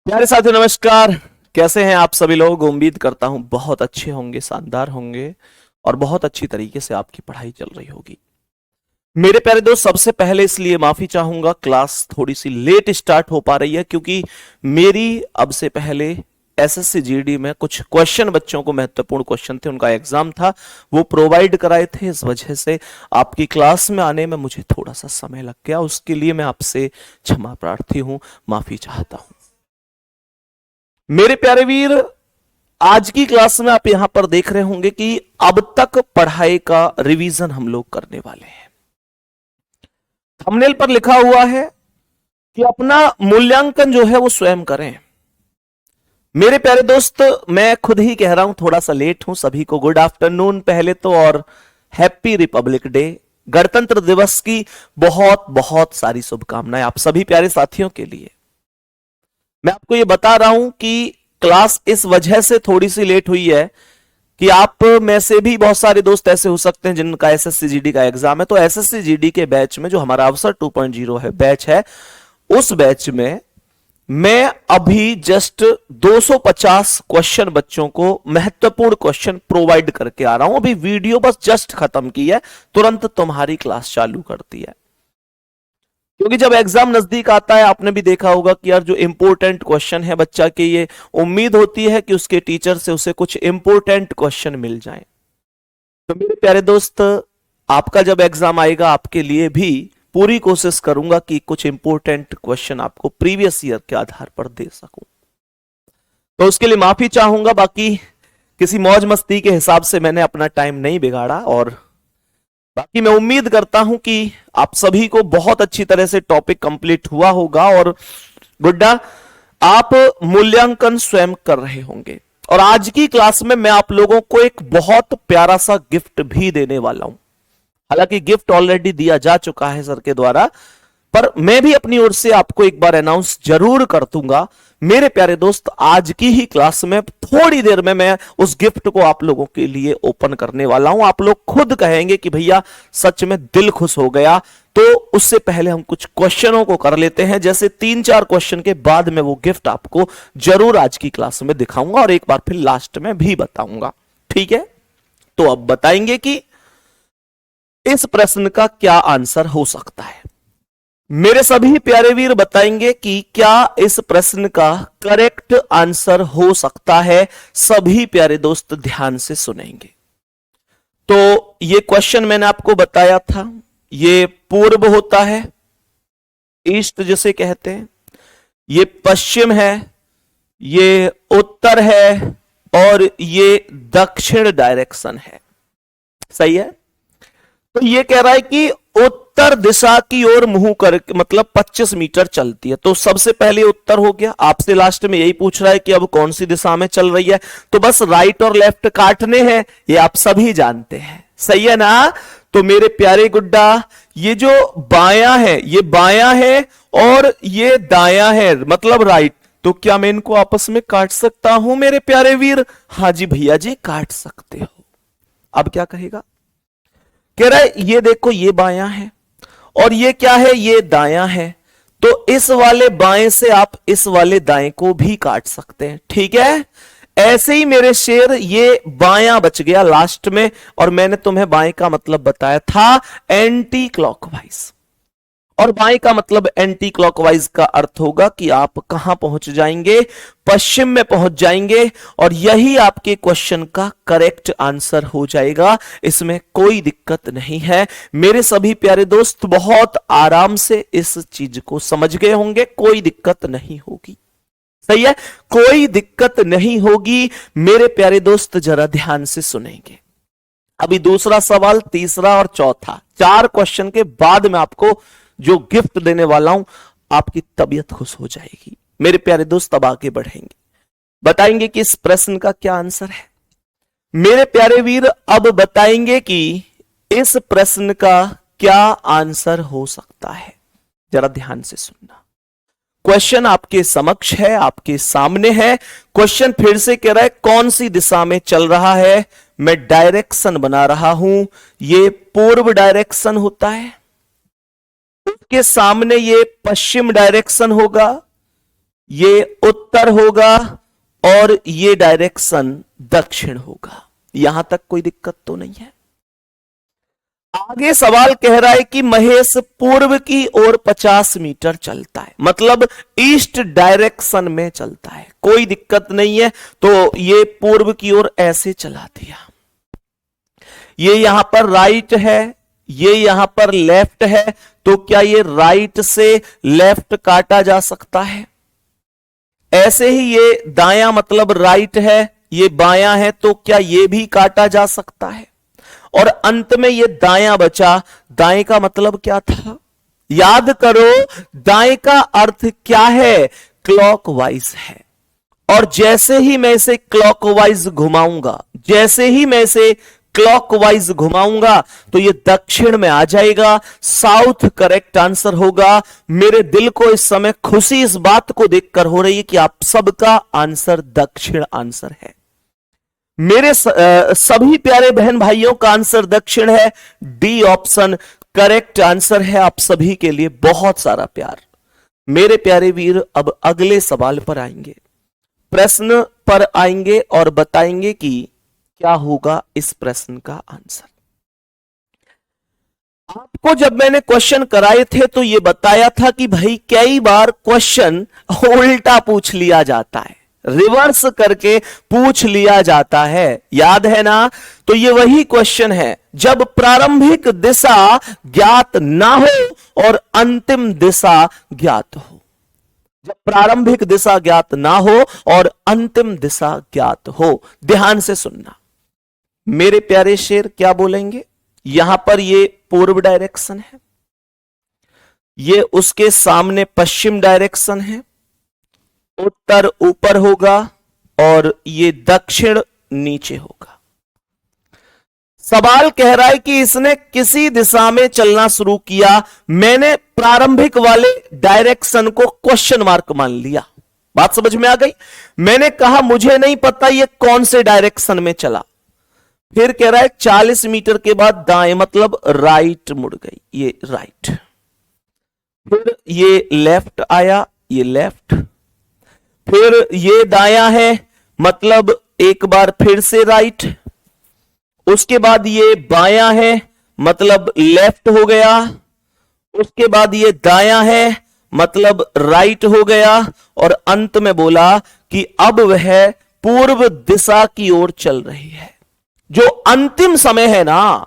प्यारे साथियों नमस्कार। कैसे हैं आप सभी लोग? उम्मीद करता हूं बहुत अच्छे होंगे, शानदार होंगे और बहुत अच्छी तरीके से आपकी पढ़ाई चल रही होगी। मेरे प्यारे दोस्त, सबसे पहले इसलिए माफी चाहूंगा, क्लास थोड़ी सी लेट स्टार्ट हो पा रही है क्योंकि मेरी अब से पहले एसएससी जीडी में कुछ क्वेश्चन, बच्चों को महत्वपूर्ण क्वेश्चन थे, उनका एग्जाम था, वो प्रोवाइड कराए थे। इस वजह से आपकी क्लास में आने में मुझे थोड़ा सा समय लग गया। उसके लिए मैं आपसे क्षमा प्रार्थी हूं, माफी चाहता हूं। मेरे प्यारे वीर, आज की क्लास में आप यहां पर देख रहे होंगे कि अब तक पढ़ाई का रिवीजन हम लोग करने वाले हैं। थंबनेल पर लिखा हुआ है कि अपना मूल्यांकन जो है वो स्वयं करें। मेरे प्यारे दोस्त, मैं खुद ही कह रहा हूं, थोड़ा सा लेट हूं। सभी को गुड आफ्टरनून पहले तो, और हैप्पी रिपब्लिक डे, गणतंत्र दिवस की बहुत बहुत सारी शुभकामनाएं आप सभी प्यारे साथियों के लिए। मैं आपको ये बता रहा हूं कि क्लास इस वजह से थोड़ी सी लेट हुई है कि आप में से भी बहुत सारे दोस्त ऐसे हो सकते हैं जिनका एसएससी जीडी का एग्जाम है। तो एसएससी जीडी के बैच में, जो हमारा अवसर 2.0 है बैच है, उस बैच में मैं अभी जस्ट 250 क्वेश्चन बच्चों को, महत्वपूर्ण क्वेश्चन प्रोवाइड करके आ रहा हूं। अभी वीडियो बस जस्ट खत्म की है, तुरंत तुम्हारी क्लास चालू करती है। क्योंकि जब एग्जाम नजदीक आता है, आपने भी देखा होगा कि यार जो इंपॉर्टेंट क्वेश्चन है बच्चा के, ये उम्मीद होती है कि उसके टीचर से उसे कुछ इंपॉर्टेंट क्वेश्चन मिल जाए। तो मेरे प्यारे दोस्त, आपका जब एग्जाम आएगा, आपके लिए भी पूरी कोशिश करूंगा कि कुछ इंपॉर्टेंट क्वेश्चन आपको प्रीवियस ईयर के आधार पर दे सकूं। तो उसके लिए माफी चाहूंगा। बाकी किसी मौज मस्ती के हिसाब से मैंने अपना टाइम नहीं बिगाड़ा, और बाकी मैं उम्मीद करता हूं कि आप सभी को बहुत अच्छी तरह से टॉपिक कंप्लीट हुआ होगा। और गुड्डा, आप मूल्यांकन स्वयं कर रहे होंगे, और आज की क्लास में मैं आप लोगों को एक बहुत प्यारा सा गिफ्ट भी देने वाला हूं। हालांकि गिफ्ट ऑलरेडी दिया जा चुका है सर के द्वारा, पर मैं भी अपनी ओर से आपको एक बार अनाउंस जरूर कर दूंगा। मेरे प्यारे दोस्त, आज की ही क्लास में थोड़ी देर में मैं उस गिफ्ट को आप लोगों के लिए ओपन करने वाला हूं। आप लोग खुद कहेंगे कि भैया सच में दिल खुश हो गया। तो उससे पहले हम कुछ क्वेश्चनों को कर लेते हैं। जैसे 3-4 क्वेश्चन के बाद मैं वो गिफ्ट आपको जरूर आज की क्लास में दिखाऊंगा, और एक बार फिर लास्ट में भी बताऊंगा। ठीक है? तो अब बताएंगे कि इस प्रश्न का क्या आंसर हो सकता है। मेरे सभी प्यारे वीर बताएंगे कि क्या इस प्रश्न का करेक्ट आंसर हो सकता है। सभी प्यारे दोस्त ध्यान से सुनेंगे। तो ये क्वेश्चन मैंने आपको बताया था, ये पूर्व होता है, ईस्ट जिसे कहते हैं, ये पश्चिम है, ये उत्तर है, और ये दक्षिण डायरेक्शन है। सही है? तो ये कह रहा है कि उत्तर दिशा की ओर मुंह कर, मतलब 25 मीटर चलती है। तो सबसे पहले उत्तर हो गया। आपसे लास्ट में यही पूछ रहा है कि अब कौन सी दिशा में चल रही है, तो बस राइट और लेफ्ट काटने हैं, ये आप सभी जानते हैं। सही है ना? तो मेरे प्यारे गुड्डा, ये जो बायां है ये बायां है, और ये दायां है, मतलब राइट। तो क्या मैं इनको आपस में काट सकता हूं मेरे प्यारे वीर? हाँ जी भैया जी, काट सकते हो। अब क्या कहेगा? कह रहा है ये देखो, ये बायां है, और ये क्या है, ये दायां है। तो इस वाले बाएं से आप इस वाले दाएं को भी काट सकते हैं। ठीक है? ऐसे ही मेरे शेर, ये बायां बच गया लास्ट में, और मैंने तुम्हें बाएं का मतलब बताया था एंटी क्लॉकवाइज, और बाएं का मतलब एंटी क्लॉकवाइज का अर्थ होगा कि आप कहां पहुंच जाएंगे? पश्चिम में पहुंच जाएंगे, और यही आपके क्वेश्चन का करेक्ट आंसर हो जाएगा। इसमें कोई दिक्कत नहीं है। मेरे सभी प्यारे दोस्त बहुत आराम से इस चीज को समझ गए होंगे, कोई दिक्कत नहीं होगी। सही है? कोई दिक्कत नहीं होगी। मेरे प्यारे दोस्त जरा ध्यान से सुनेंगे। अभी दूसरा सवाल, तीसरा और चौथा, 4 क्वेश्चन के बाद मैं आपको जो गिफ्ट देने वाला हूं, आपकी तबीयत खुश हो जाएगी। मेरे प्यारे दोस्त, अब आगे बढ़ेंगे, बताएंगे कि इस प्रश्न का क्या आंसर है। मेरे प्यारे वीर, अब बताएंगे कि इस प्रश्न का क्या आंसर हो सकता है। जरा ध्यान से सुनना। क्वेश्चन आपके समक्ष है, आपके सामने है। क्वेश्चन फिर से कह रहा है कौन सी दिशा में चल रहा है। मैं डायरेक्शन बना रहा हूं, ये पूर्व डायरेक्शन होता है, उसके सामने ये पश्चिम डायरेक्शन होगा, ये उत्तर होगा और ये डायरेक्शन दक्षिण होगा। यहां तक कोई दिक्कत तो नहीं है। आगे सवाल कह रहा है कि महेश पूर्व की ओर 50 मीटर चलता है, मतलब ईस्ट डायरेक्शन में चलता है। कोई दिक्कत नहीं है, तो ये पूर्व की ओर ऐसे चला दिया। ये यहां पर राइट है, ये यहां पर लेफ्ट है, तो क्या ये राइट से लेफ्ट काटा जा सकता है? ऐसे ही ये दायां मतलब राइट है, ये बायां है, तो क्या ये भी काटा जा सकता है? और अंत में ये दायां बचा। दाएं का मतलब क्या था? याद करो, दाएं का अर्थ क्या है? क्लॉकवाइज है। और जैसे ही मैं इसे क्लॉकवाइज घुमाऊंगा, जैसे ही मैं इसे क्लॉकवाइज घुमाऊंगा, तो ये दक्षिण में आ जाएगा। साउथ करेक्ट आंसर होगा। मेरे दिल को इस समय खुशी इस बात को देखकर हो रही है कि आप सबका आंसर दक्षिण आंसर है। मेरे सभी प्यारे बहन भाइयों का आंसर दक्षिण है। डी ऑप्शन करेक्ट आंसर है। आप सभी के लिए बहुत सारा प्यार। मेरे प्यारे वीर, अब अगले सवाल पर आएंगे, प्रश्न पर आएंगे और बताएंगे कि क्या होगा इस प्रश्न का आंसर। आपको जब मैंने क्वेश्चन कराए थे तो यह बताया था कि भाई कई बार क्वेश्चन उल्टा पूछ लिया जाता है, रिवर्स करके पूछ लिया जाता है, याद है ना? तो ये वही क्वेश्चन है, जब प्रारंभिक दिशा ज्ञात ना हो और अंतिम दिशा ज्ञात हो। जब प्रारंभिक दिशा ज्ञात ना हो और अंतिम दिशा ज्ञात हो। ध्यान से सुनना मेरे प्यारे शेर, क्या बोलेंगे? यहां पर ये पूर्व डायरेक्शन है, ये उसके सामने पश्चिम डायरेक्शन है, उत्तर ऊपर होगा और ये दक्षिण नीचे होगा। सवाल कह रहा है कि इसने किसी दिशा में चलना शुरू किया। मैंने प्रारंभिक वाले डायरेक्शन को क्वेश्चन मार्क मान लिया। बात समझ में आ गई? मैंने कहा मुझे नहीं पता ये कौन से डायरेक्शन में चला। फिर कह रहा है 40 मीटर के बाद दाएं, मतलब राइट मुड़ गई, ये राइट। फिर ये लेफ्ट आया, ये लेफ्ट। फिर ये दायां है, मतलब एक बार फिर से राइट। उसके बाद ये बायां है, मतलब लेफ्ट हो गया। उसके बाद ये दायां है, मतलब राइट हो गया। और अंत में बोला कि अब वह पूर्व दिशा की ओर चल रही है। जो अंतिम समय है ना,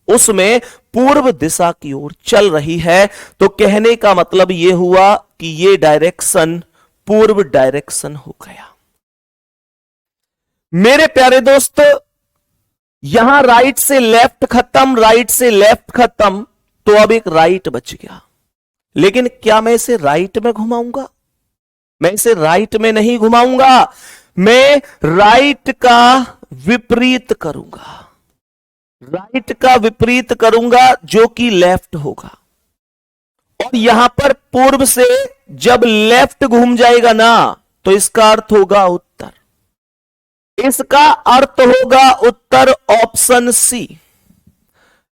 उसमें पूर्व दिशा की ओर चल रही है। तो कहने का मतलब यह हुआ कि यह डायरेक्शन पूर्व डायरेक्शन हो गया। मेरे प्यारे दोस्त, यहां राइट से लेफ्ट खत्म, राइट से लेफ्ट खत्म, तो अब एक राइट बच गया। लेकिन क्या मैं इसे राइट में घुमाऊंगा? मैं इसे राइट में नहीं घुमाऊंगा, मैं राइट का विपरीत करूंगा। राइट का विपरीत करूंगा, जो कि लेफ्ट होगा। और यहां पर पूर्व से जब लेफ्ट घूम जाएगा ना, तो इसका अर्थ होगा उत्तर। इसका अर्थ होगा उत्तर, ऑप्शन सी।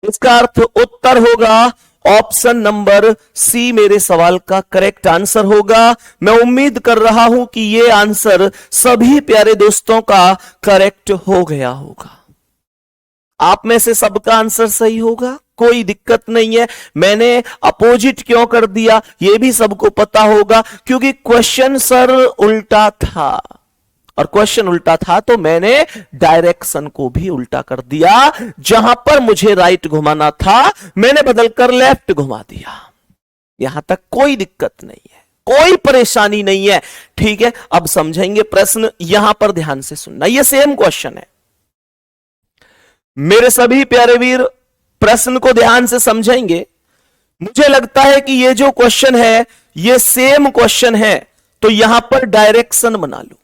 इसका अर्थ उत्तर होगा, ऑप्शन नंबर सी मेरे सवाल का करेक्ट आंसर होगा। मैं उम्मीद कर रहा हूं कि यह आंसर सभी प्यारे दोस्तों का करेक्ट हो गया होगा। आप में से सबका आंसर सही होगा, कोई दिक्कत नहीं है। मैंने अपोजिट क्यों कर दिया यह भी सबको पता होगा, क्योंकि क्वेश्चन सर उल्टा था। और क्वेश्चन उल्टा था तो मैंने डायरेक्शन को भी उल्टा कर दिया। जहां पर मुझे राइट घुमाना था, मैंने बदलकर लेफ्ट घुमा दिया। यहां तक कोई दिक्कत नहीं है, कोई परेशानी नहीं है। ठीक है, अब समझेंगे प्रश्न। यहां पर ध्यान से सुनना, यह सेम क्वेश्चन है। मेरे सभी प्यारे वीर, प्रश्न को ध्यान से समझेंगे। मुझे लगता है कि यह जो क्वेश्चन है, यह सेम क्वेश्चन है, तो यहां पर डायरेक्शन बना लो।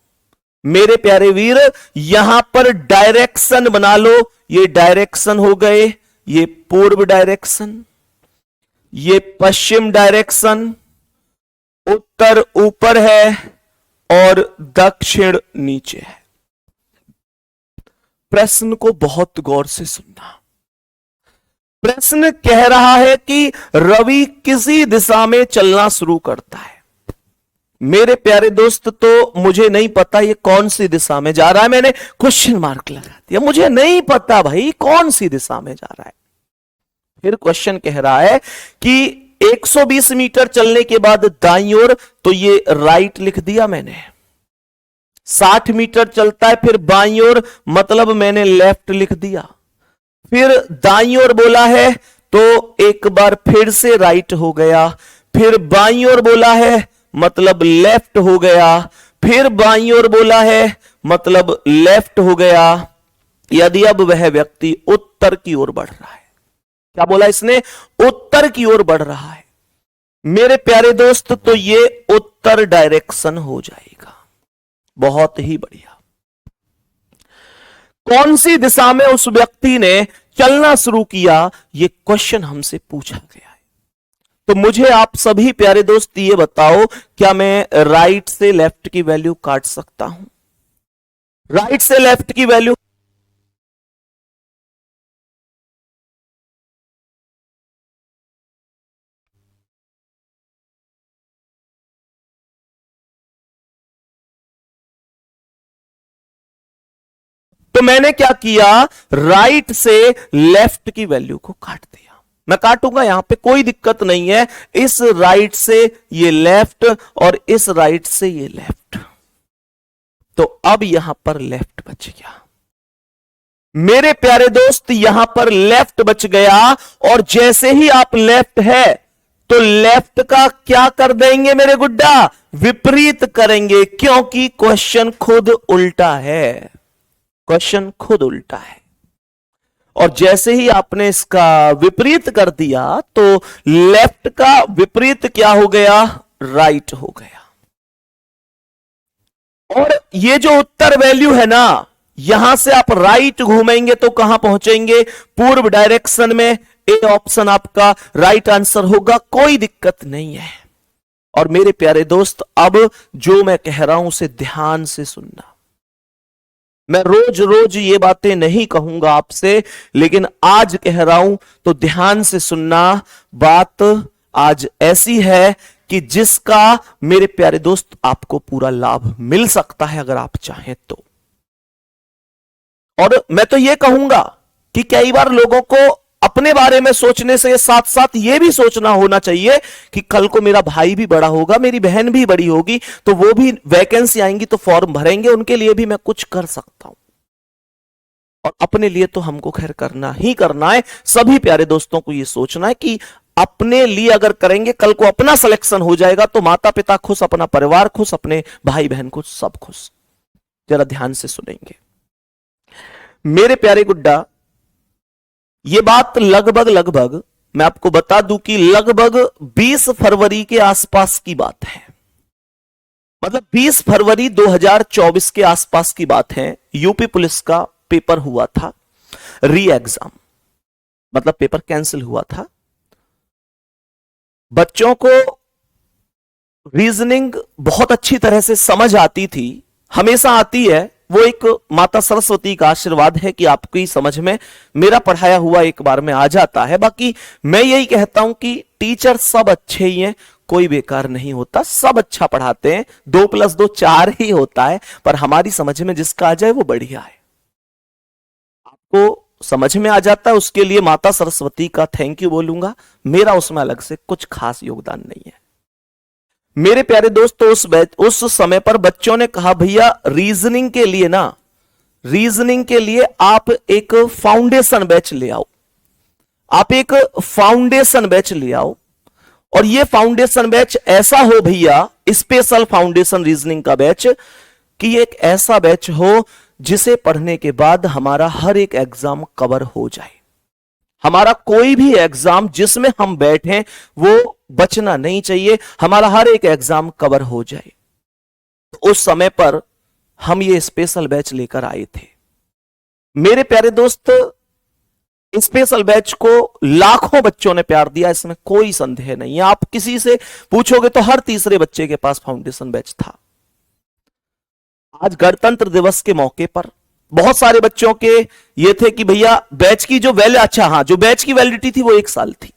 मेरे प्यारे वीर, यहां पर डायरेक्शन बना लो। ये डायरेक्शन हो गए, ये पूर्व डायरेक्शन, ये पश्चिम डायरेक्शन, उत्तर ऊपर है और दक्षिण नीचे है। प्रश्न को बहुत गौर से सुनना। प्रश्न कह रहा है कि रवि किसी दिशा में चलना शुरू करता है। मेरे प्यारे दोस्त, तो मुझे नहीं पता ये कौन सी दिशा में जा रहा है। मैंने क्वेश्चन मार्क लगा दिया, मुझे नहीं पता भाई कौन सी दिशा में जा रहा है। फिर क्वेश्चन कह रहा है कि 120 मीटर चलने के बाद दाईं ओर, तो ये राइट लिख दिया मैंने। 60 मीटर चलता है फिर बाईं ओर, मतलब मैंने लेफ्ट लिख दिया। फिर दाईं ओर बोला है तो एक बार फिर से राइट हो गया। फिर बाईं ओर बोला है मतलब लेफ्ट हो गया। फिर बाईं ओर बोला है मतलब लेफ्ट हो गया। यदि अब वह व्यक्ति उत्तर की ओर बढ़ रहा है, क्या बोला इसने? उत्तर की ओर बढ़ रहा है मेरे प्यारे दोस्त, तो ये उत्तर डायरेक्शन हो जाएगा। बहुत ही बढ़िया। कौन सी दिशा में उस व्यक्ति ने चलना शुरू किया, ये क्वेश्चन हमसे पूछा गया है। तो मुझे आप सभी प्यारे दोस्त ये बताओ, क्या मैं राइट से लेफ्ट की वैल्यू काट सकता हूं? राइट से लेफ्ट की वैल्यू तो मैंने क्या किया, राइट से लेफ्ट की वैल्यू को काट दिया। मैं काटूंगा, यहां पे कोई दिक्कत नहीं है। इस राइट से ये लेफ्ट और इस राइट से ये लेफ्ट, तो अब यहां पर लेफ्ट बच गया मेरे प्यारे दोस्त। यहां पर लेफ्ट बच गया, और जैसे ही आप लेफ्ट है तो लेफ्ट का क्या कर देंगे मेरे गुड्डा? विपरीत करेंगे, क्योंकि क्वेश्चन खुद उल्टा है। क्वेश्चन खुद उल्टा है, और जैसे ही आपने इसका विपरीत कर दिया तो लेफ्ट का विपरीत क्या हो गया? राइट हो गया। और ये जो उत्तर वैल्यू है ना, यहां से आप राइट घूमेंगे तो कहां पहुंचेंगे? पूर्व डायरेक्शन में। ए ऑप्शन आपका राइट आंसर होगा, कोई दिक्कत नहीं है। और मेरे प्यारे दोस्त, अब जो मैं कह रहा हूं उसे ध्यान से सुनना। मैं रोज रोज ये बातें नहीं कहूंगा आपसे, लेकिन आज कह रहा हूं तो ध्यान से सुनना। बात आज ऐसी है कि जिसका मेरे प्यारे दोस्त आपको पूरा लाभ मिल सकता है अगर आप चाहें तो। और मैं तो ये कहूंगा कि कई बार लोगों को अपने बारे में सोचने से साथ साथ ये भी सोचना होना चाहिए कि कल को मेरा भाई भी बड़ा होगा, मेरी बहन भी बड़ी होगी, तो वो भी वैकेंसी आएंगी तो फॉर्म भरेंगे, उनके लिए भी मैं कुछ कर सकता हूं। और अपने लिए तो हमको खैर करना ही करना है। सभी प्यारे दोस्तों को ये सोचना है कि अपने लिए अगर करेंगे, कल को अपना सिलेक्शन हो जाएगा तो माता पिता खुश, अपना परिवार खुश, अपने भाई बहन खुश, सब खुश। जरा ध्यान से सुनेंगे मेरे प्यारे गुड्डा। ये बात लगभग मैं आपको बता दूं कि लगभग 20 फरवरी के आसपास की बात है। मतलब 20 फरवरी 2024 के आसपास की बात है। यूपी पुलिस का पेपर हुआ था, री एग्जाम, मतलब पेपर कैंसिल हुआ था। बच्चों को रीजनिंग बहुत अच्छी तरह से समझ आती थी, हमेशा आती है। वो एक माता सरस्वती का आशीर्वाद है कि आपकी समझ में मेरा पढ़ाया हुआ एक बार में आ जाता है। बाकी मैं यही कहता हूं कि टीचर सब अच्छे ही हैं, कोई बेकार नहीं होता, सब अच्छा पढ़ाते हैं। 2+2 4 ही होता है, पर हमारी समझ में जिसका आ जाए वो बढ़िया है। आपको समझ में आ जाता है, उसके लिए माता सरस्वती का थैंक यू बोलूंगा। मेरा उसमें अलग से कुछ खास योगदान नहीं है। मेरे प्यारे दोस्तों, उस समय पर बच्चों ने कहा भैया रीजनिंग के लिए ना, रीजनिंग के लिए आप एक फाउंडेशन बैच ले आओ, आप एक फाउंडेशन बैच ले आओ। और ये फाउंडेशन बैच ऐसा हो भैया, स्पेशल फाउंडेशन रीजनिंग का बैच, कि एक ऐसा बैच हो जिसे पढ़ने के बाद हमारा हर एक एग्जाम कवर हो जाए। हमारा कोई भी एग्जाम जिसमें हम बैठे वो बचना नहीं चाहिए, हमारा हर एक एग्जाम कवर हो जाए। तो उस समय पर हम ये स्पेशल बैच लेकर आए थे। मेरे प्यारे दोस्त, स्पेशल बैच को लाखों बच्चों ने प्यार दिया, इसमें कोई संदेह नहीं है। आप किसी से पूछोगे तो हर तीसरे बच्चे के पास फाउंडेशन बैच था। आज गणतंत्र दिवस के मौके पर बहुत सारे बच्चों के ये थे कि भैया बैच की जो अच्छा हाँ, जो बैच की वैलिडिटी थी वो 1 साल थी।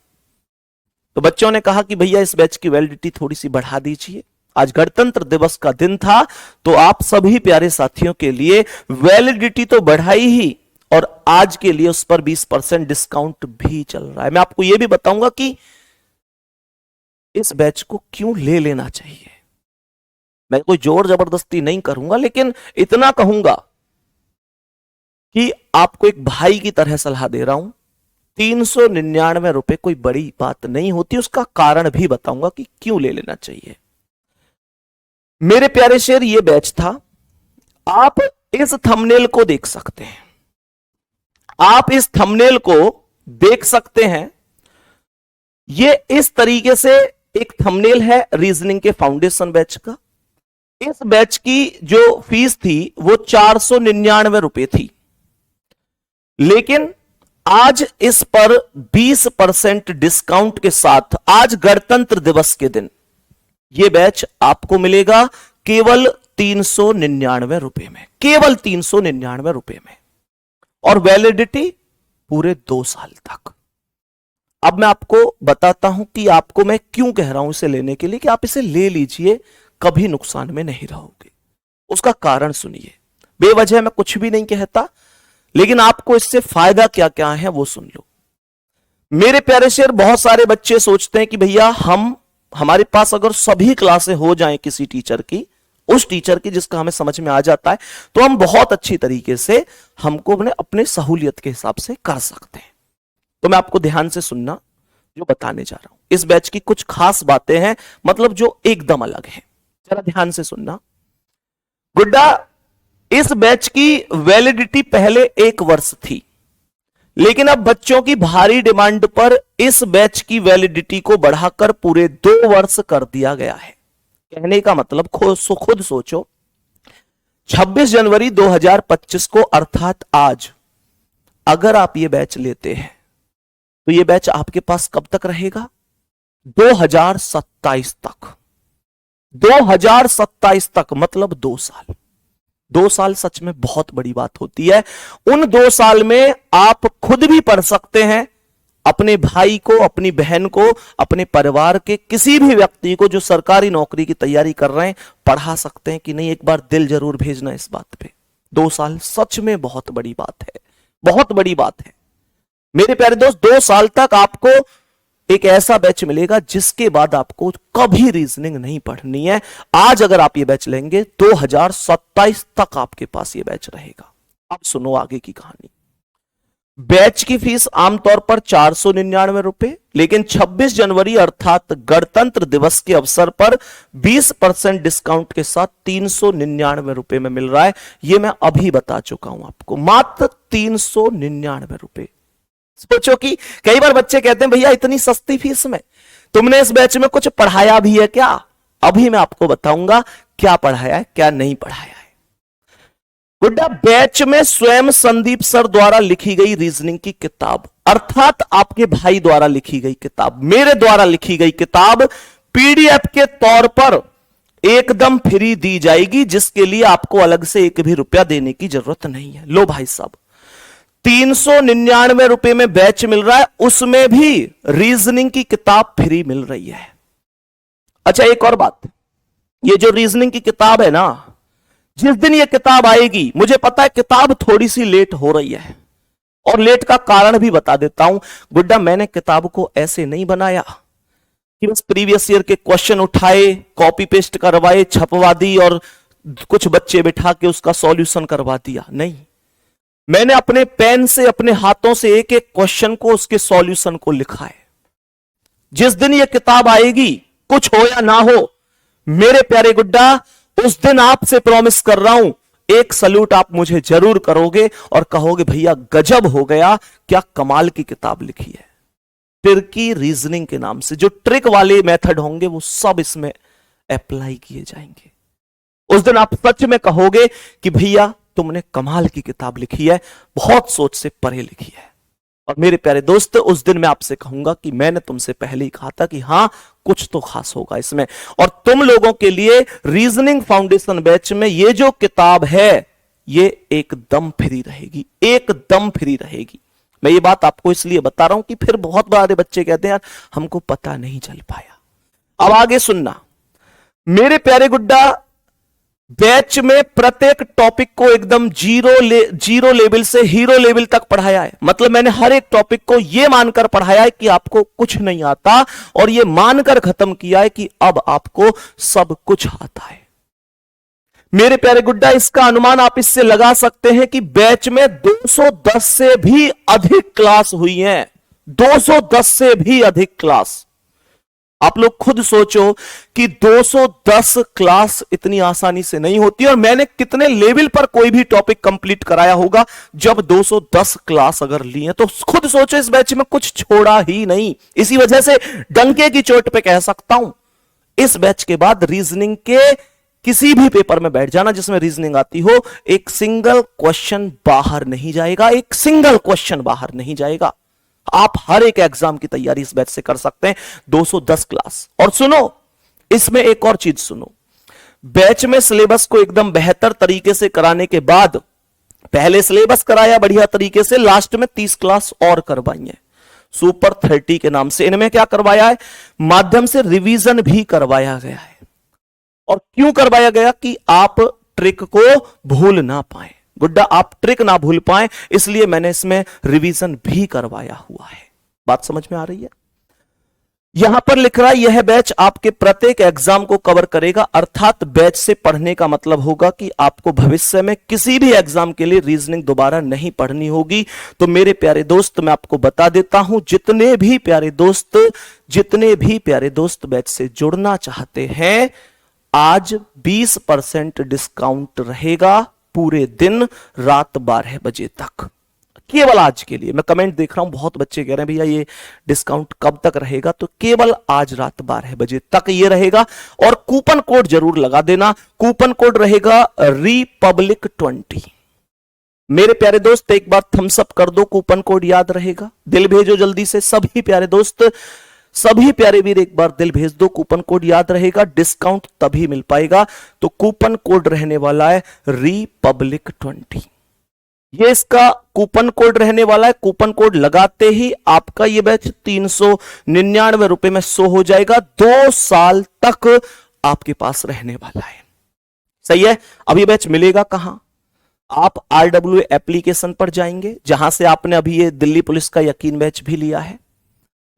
तो बच्चों ने कहा कि भैया इस बैच की वैलिडिटी थोड़ी सी बढ़ा दीजिए, आज गणतंत्र दिवस का दिन था, तो आप सभी प्यारे साथियों के लिए वैलिडिटी तो बढ़ाई ही, और आज के लिए उस पर 20% डिस्काउंट भी चल रहा है। मैं आपको यह भी बताऊंगा कि इस बैच को क्यों ले लेना चाहिए। मैं कोई जोर जबरदस्ती नहीं करूंगा, लेकिन इतना कहूंगा कि आपको एक भाई की तरह सलाह दे रहा हूं। 399 रुपए कोई बड़ी बात नहीं होती, उसका कारण भी बताऊंगा कि क्यों ले लेना चाहिए। मेरे प्यारे शेर, ये बैच था। आप इस थंबनेल को देख सकते हैं, आप इस थंबनेल को देख सकते हैं। ये इस तरीके से एक थंबनेल है रीजनिंग के फाउंडेशन बैच का। इस बैच की जो फीस थी वो 499 रुपए थी, लेकिन आज इस पर 20% डिस्काउंट के साथ, आज गणतंत्र दिवस के दिन, यह बैच आपको मिलेगा केवल 399 रुपए में, केवल 399 रुपए में, और वैलिडिटी पूरे 2 साल तक। अब मैं आपको बताता हूं कि आपको मैं क्यों कह रहा हूं इसे लेने के लिए, कि आप इसे ले लीजिए, कभी नुकसान में नहीं रहोगे। उसका कारण सुनिए, बेवजह मैं कुछ भी नहीं कहता, लेकिन आपको इससे फायदा क्या क्या है वो सुन लो। मेरे प्यारे शेर, बहुत सारे बच्चे सोचते हैं कि भैया हमारे पास अगर सभी क्लासें हो जाएं किसी टीचर की, उस टीचर की जिसका हमें समझ में आ जाता है, तो हम बहुत अच्छी तरीके से हमको अपने सहूलियत के हिसाब से कर सकते हैं। तो मैं आपको ध्यान से सुनना जो बताने जा रहा हूं। इस बैच की कुछ खास बातें हैं, मतलब जो एकदम अलग है, जरा ध्यान से सुनना। गुड्डा, इस बैच की वैलिडिटी पहले 1 वर्ष थी, लेकिन अब बच्चों की भारी डिमांड पर इस बैच की वैलिडिटी को बढ़ाकर पूरे 2 वर्ष कर दिया गया है। कहने का मतलब खुद सोचो, 26 जनवरी 2025 को, अर्थात आज, अगर आप ये बैच लेते हैं तो ये बैच आपके पास कब तक रहेगा? 2027 तक। 2027 तक मतलब 2 साल। 2 साल सच में बहुत बड़ी बात होती है। उन 2 साल में आप खुद भी पढ़ सकते हैं, अपने भाई को, अपनी बहन को, अपने परिवार के किसी भी व्यक्ति को जो सरकारी नौकरी की तैयारी कर रहे हैं, पढ़ा सकते हैं कि नहीं। एक बार दिल जरूर भेजना इस बात पे। 2 साल सच में बहुत बड़ी बात है, बहुत बड़ी बात है मेरे प्यारे दोस्त। 2 साल तक आपको एक ऐसा बैच मिलेगा जिसके बाद आपको कभी रीजनिंग नहीं पढ़नी है। आज अगर आप ये बैच लेंगे, 2027 तक आपके पास ये बैच रहेगा। अब सुनो आगे की कहानी। बैच की फीस आमतौर पर 499 रुपए, लेकिन 26 जनवरी अर्थात गणतंत्र दिवस के अवसर पर 20% डिस्काउंट के साथ 399 रुपए में मिल रहा है। यह मैं अभी बता चुका हूं आपको, मात्र 399 रुपए। सोचो कि कई बार बच्चे कहते हैं भैया इतनी सस्ती फीस में तुमने इस बैच में कुछ पढ़ाया भी है क्या? अभी मैं आपको बताऊंगा क्या पढ़ाया है, क्या नहीं पढ़ाया है। गुड्डा, बैच में स्वयं संदीप सर द्वारा लिखी गई रीजनिंग की किताब, अर्थात आपके भाई द्वारा लिखी गई किताब, मेरे द्वारा लिखी गई किताब पीडीएफ के तौर पर एकदम फ्री दी जाएगी, जिसके लिए आपको अलग से 1 भी रुपया देने की जरूरत नहीं है। लो भाई साहब, 399 रुपए में बैच मिल रहा है, उसमें भी रीजनिंग की किताब फ्री मिल रही है। अच्छा, एक और बात, ये जो रीजनिंग की किताब है ना, जिस दिन ये किताब आएगी, मुझे पता है किताब थोड़ी सी लेट हो रही है, और लेट का कारण भी बता देता हूं। गुड्डा, मैंने किताब को ऐसे नहीं बनाया कि बस प्रीवियस ईयर के क्वेश्चन उठाए, कॉपी पेस्ट करवाए, छपवा दी और कुछ बच्चे बिठा के उसका सॉल्यूशन करवा दिया। नहीं, मैंने अपने पेन से, अपने हाथों से एक एक क्वेश्चन को, उसके सॉल्यूशन को लिखा है। जिस दिन ये किताब आएगी, कुछ हो या ना हो, मेरे प्यारे गुड्डा, उस दिन आपसे प्रॉमिस कर रहा हूं, एक सल्यूट आप मुझे जरूर करोगे और कहोगे भैया गजब हो गया, क्या कमाल की किताब लिखी है। ट्रिकी रीजनिंग के नाम से जो ट्रिक वाले मेथड होंगे वो सब इसमें अप्लाई किए जाएंगे। उस दिन आप सच में कहोगे कि भैया तुमने कमाल की किताब लिखी है, बहुत सोच से परे लिखी है। और मेरे प्यारे दोस्त, उस दिन मैं आपसे कहूंगा कि मैंने तुमसे पहले ही कहा था कि हां, कुछ तो खास होगा इसमें। और तुम लोगों के लिए रीजनिंग फाउंडेशन बैच में ये जो किताब है, ये एकदम फ्री रहेगी, एकदम फ्री रहेगी। मैं ये बात आपको इसलिए बता रहा हूं कि फिर बहुत बारे बच्चे कहते हैं यार हमको पता नहीं चल पाया। अब आगे सुनना, मेरे प्यारे गुड्डा, बैच में प्रत्येक टॉपिक को एकदम जीरो लेवल से हीरो लेवल तक पढ़ाया है। मतलब मैंने हर एक टॉपिक को यह मानकर पढ़ाया है कि आपको कुछ नहीं आता, और यह मानकर खत्म किया है कि अब आपको सब कुछ आता है। मेरे प्यारे गुड्डा, इसका अनुमान आप इससे लगा सकते हैं कि बैच में 210 से भी अधिक क्लास हुई हैं। 210 से भी अधिक क्लास। आप लोग खुद सोचो कि 210 क्लास इतनी आसानी से नहीं होती, और मैंने कितने लेवल पर कोई भी टॉपिक कंप्लीट कराया होगा जब 210 क्लास अगर ली है। तो खुद सोचो, इस बैच में कुछ छोड़ा ही नहीं। इसी वजह से डंके की चोट पे कह सकता हूं, इस बैच के बाद रीजनिंग के किसी भी पेपर में बैठ जाना जिसमें रीजनिंग आती हो, एक सिंगल क्वेश्चन बाहर नहीं जाएगा। एक सिंगल क्वेश्चन बाहर नहीं जाएगा। आप हर एक एग्जाम की तैयारी इस बैच से कर सकते हैं। 210 क्लास। और सुनो, इसमें एक और चीज सुनो, बैच में सिलेबस को एकदम बेहतर तरीके से कराने के बाद, पहले सिलेबस कराया बढ़िया तरीके से, लास्ट में 30 क्लास और करवाई है सुपर 30 के नाम से। इनमें क्या करवाया है? माध्यम से रिवीजन भी करवाया गया है। और क्यों करवाया गया? कि आप ट्रिक को भूल ना पाए गुड्डा, आप ट्रिक ना भूल पाए, इसलिए मैंने इसमें रिवीजन भी करवाया हुआ है। बात समझ में आ रही है? यहां पर लिख रहा है यह बैच आपके प्रत्येक एग्जाम को कवर करेगा। अर्थात बैच से पढ़ने का मतलब होगा कि आपको भविष्य में किसी भी एग्जाम के लिए रीजनिंग दोबारा नहीं पढ़नी होगी। तो मेरे प्यारे दोस्त, मैं आपको बता देता हूं, जितने भी प्यारे दोस्त बैच से जुड़ना चाहते हैं, आज 20% डिस्काउंट रहेगा पूरे दिन रात 12 बजे तक, केवल आज के लिए। मैं कमेंट देख रहा हूं, बहुत बच्चे कह रहे हैं भैया ये डिस्काउंट कब तक रहेगा? तो केवल आज रात 12 बजे तक ये रहेगा। और कूपन कोड जरूर लगा देना, कूपन कोड रहेगा REPUBLIC20। मेरे प्यारे दोस्त, एक बार थम्स अप कर दो, कूपन कोड याद रहेगा। दिल भेजो जल्दी से, सभी प्यारे दोस्त, सभी प्यारे वीर, एक बार दिल भेज दो, कूपन कोड याद रहेगा। डिस्काउंट तभी मिल पाएगा। तो कूपन कोड रहने वाला है REPUBLIC20। ये इसका कूपन कोड रहने वाला है। कूपन कोड लगाते ही आपका ये बैच 399 रुपए में शो हो जाएगा। 2 साल तक आपके पास रहने वाला है। सही है? अब ये बैच मिलेगा कहां? आप RWA एप्लीकेशन पर जाएंगे, जहां से आपने अभी ये दिल्ली पुलिस का यकीन बैच भी लिया है।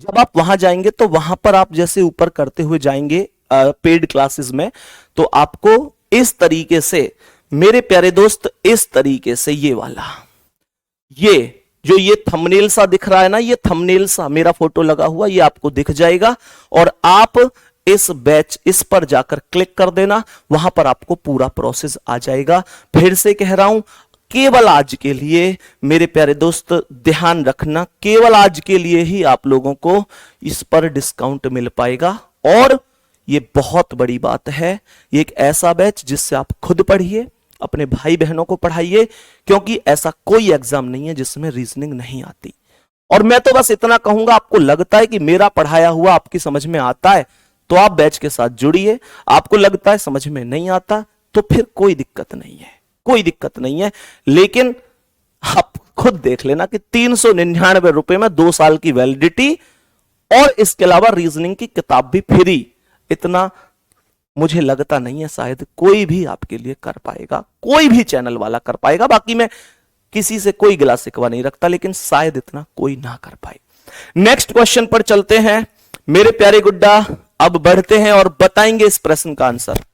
जब आप वहां जाएंगे तो वहां पर आप जैसे ऊपर करते हुए जाएंगे पेड क्लासेस में, तो आपको इस तरीके से, मेरे प्यारे दोस्त, इस तरीके से ये वाला, ये थंबनेल सा दिख रहा है ना, ये थंबनेल सा मेरा फोटो लगा हुआ, ये आपको दिख जाएगा। और आप इस बैच, इस पर जाकर क्लिक कर देना, वहां पर आपको पूरा प्रोसेस आ जाएगा। फिर से कह रहा हूं, केवल आज के लिए मेरे प्यारे दोस्त ध्यान रखना, केवल आज के लिए ही आप लोगों को इस पर डिस्काउंट मिल पाएगा। और ये बहुत बड़ी बात है, ये एक ऐसा बैच जिससे आप खुद पढ़िए, अपने भाई बहनों को पढ़ाइए, क्योंकि ऐसा कोई एग्जाम नहीं है जिसमें रीजनिंग नहीं आती। और मैं तो बस इतना कहूंगा, आपको लगता है कि मेरा पढ़ाया हुआ आपकी समझ में आता है, तो आप बैच के साथ जुड़िए। आपको लगता है समझ में नहीं आता, तो फिर कोई दिक्कत नहीं है, कोई दिक्कत नहीं है। लेकिन आप खुद देख लेना कि 399 रुपए में 2 साल की वैलिडिटी, और इसके अलावा रीजनिंग की किताब भी फ्री। इतना मुझे लगता नहीं है शायद कोई भी आपके लिए कर पाएगा, कोई भी चैनल वाला कर पाएगा। बाकी मैं किसी से कोई गिला शिकवा नहीं रखता, लेकिन शायद इतना कोई ना कर पाए। नेक्स्ट क्वेश्चन पर चलते हैं मेरे प्यारे गुड्डा। अब बढ़ते हैं और बताएंगे इस प्रश्न का आंसर।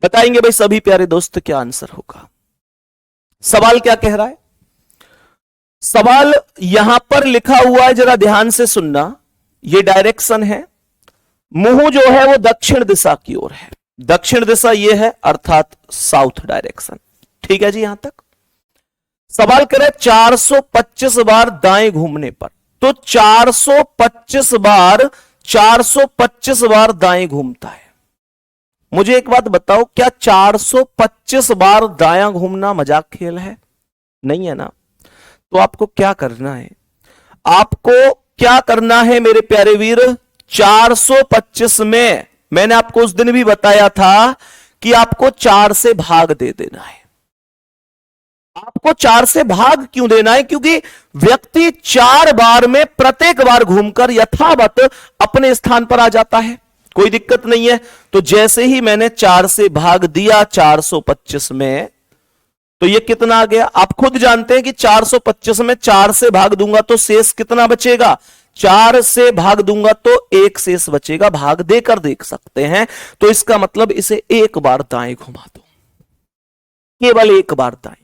बताएंगे भाई सभी प्यारे दोस्त क्या आंसर होगा। सवाल क्या कह रहा है? सवाल यहां पर लिखा हुआ है, जरा ध्यान से सुनना। ये डायरेक्शन है, मुंह जो है वो दक्षिण दिशा की ओर है। दक्षिण दिशा ये है, अर्थात साउथ डायरेक्शन। ठीक है जी, यहां तक। सवाल करें 425 बार दाएं घूमने पर, तो 425 बार दाएं घूमता है। मुझे एक बात बताओ, क्या 425 बार दायां घूमना मजाक खेल है? नहीं है ना। तो आपको क्या करना है, आपको क्या करना है मेरे प्यारे वीर, 425 में मैंने आपको उस दिन भी बताया था कि आपको 4 से भाग दे देना है। आपको 4 से भाग क्यों देना है? क्योंकि व्यक्ति 4 बार में प्रत्येक बार घूमकर यथावत अपने स्थान पर आ जाता है, कोई दिक्कत नहीं है। तो जैसे ही मैंने 4 से भाग दिया 425 में, तो ये कितना आ गया? आप खुद जानते हैं कि 425 में 4 से भाग दूंगा तो शेष कितना बचेगा? 4 से भाग दूंगा तो 1 शेष बचेगा, भाग देकर देख सकते हैं। तो इसका मतलब इसे एक बार दाएं घुमा दो, केवल एक बार दाएं।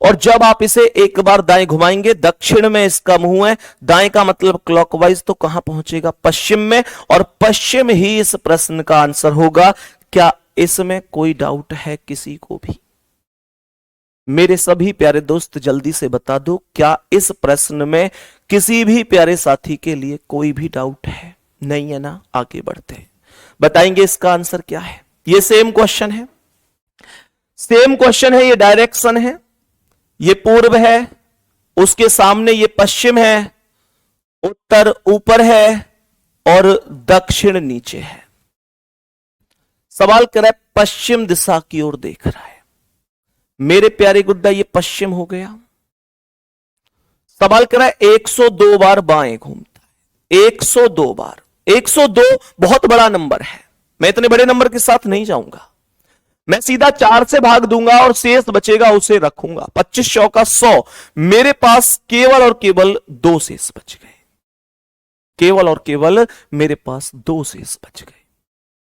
और जब आप इसे एक बार दाएं घुमाएंगे, दक्षिण में इसका मुंह है, दाएं का मतलब क्लॉकवाइज, तो कहां पहुंचेगा? पश्चिम में। और पश्चिम ही इस प्रश्न का आंसर होगा। क्या इसमें कोई डाउट है किसी को भी? मेरे सभी प्यारे दोस्त जल्दी से बता दो, क्या इस प्रश्न में किसी भी प्यारे साथी के लिए कोई भी डाउट है? नहीं है ना। आगे बढ़ते हैं, बताएंगे इसका आंसर क्या है। ये सेम क्वेश्चन है, सेम क्वेश्चन है। ये डायरेक्शन है, ये पूर्व है, उसके सामने ये पश्चिम है, उत्तर ऊपर है और दक्षिण नीचे है। सवाल कर रहा है पश्चिम दिशा की ओर देख रहा है। मेरे प्यारे गुड्डा, ये पश्चिम हो गया। सवाल कर रहा है 102 बार बाएं घूमता है, 102 बार। 102 बहुत बड़ा नंबर है, मैं इतने बड़े नंबर के साथ नहीं जाऊंगा। मैं सीधा 4 से भाग दूंगा और शेष बचेगा उसे रखूंगा। 25 चौका 100, मेरे पास केवल और केवल 2 शेष बच गए, केवल और केवल मेरे पास 2 शेष बच गए।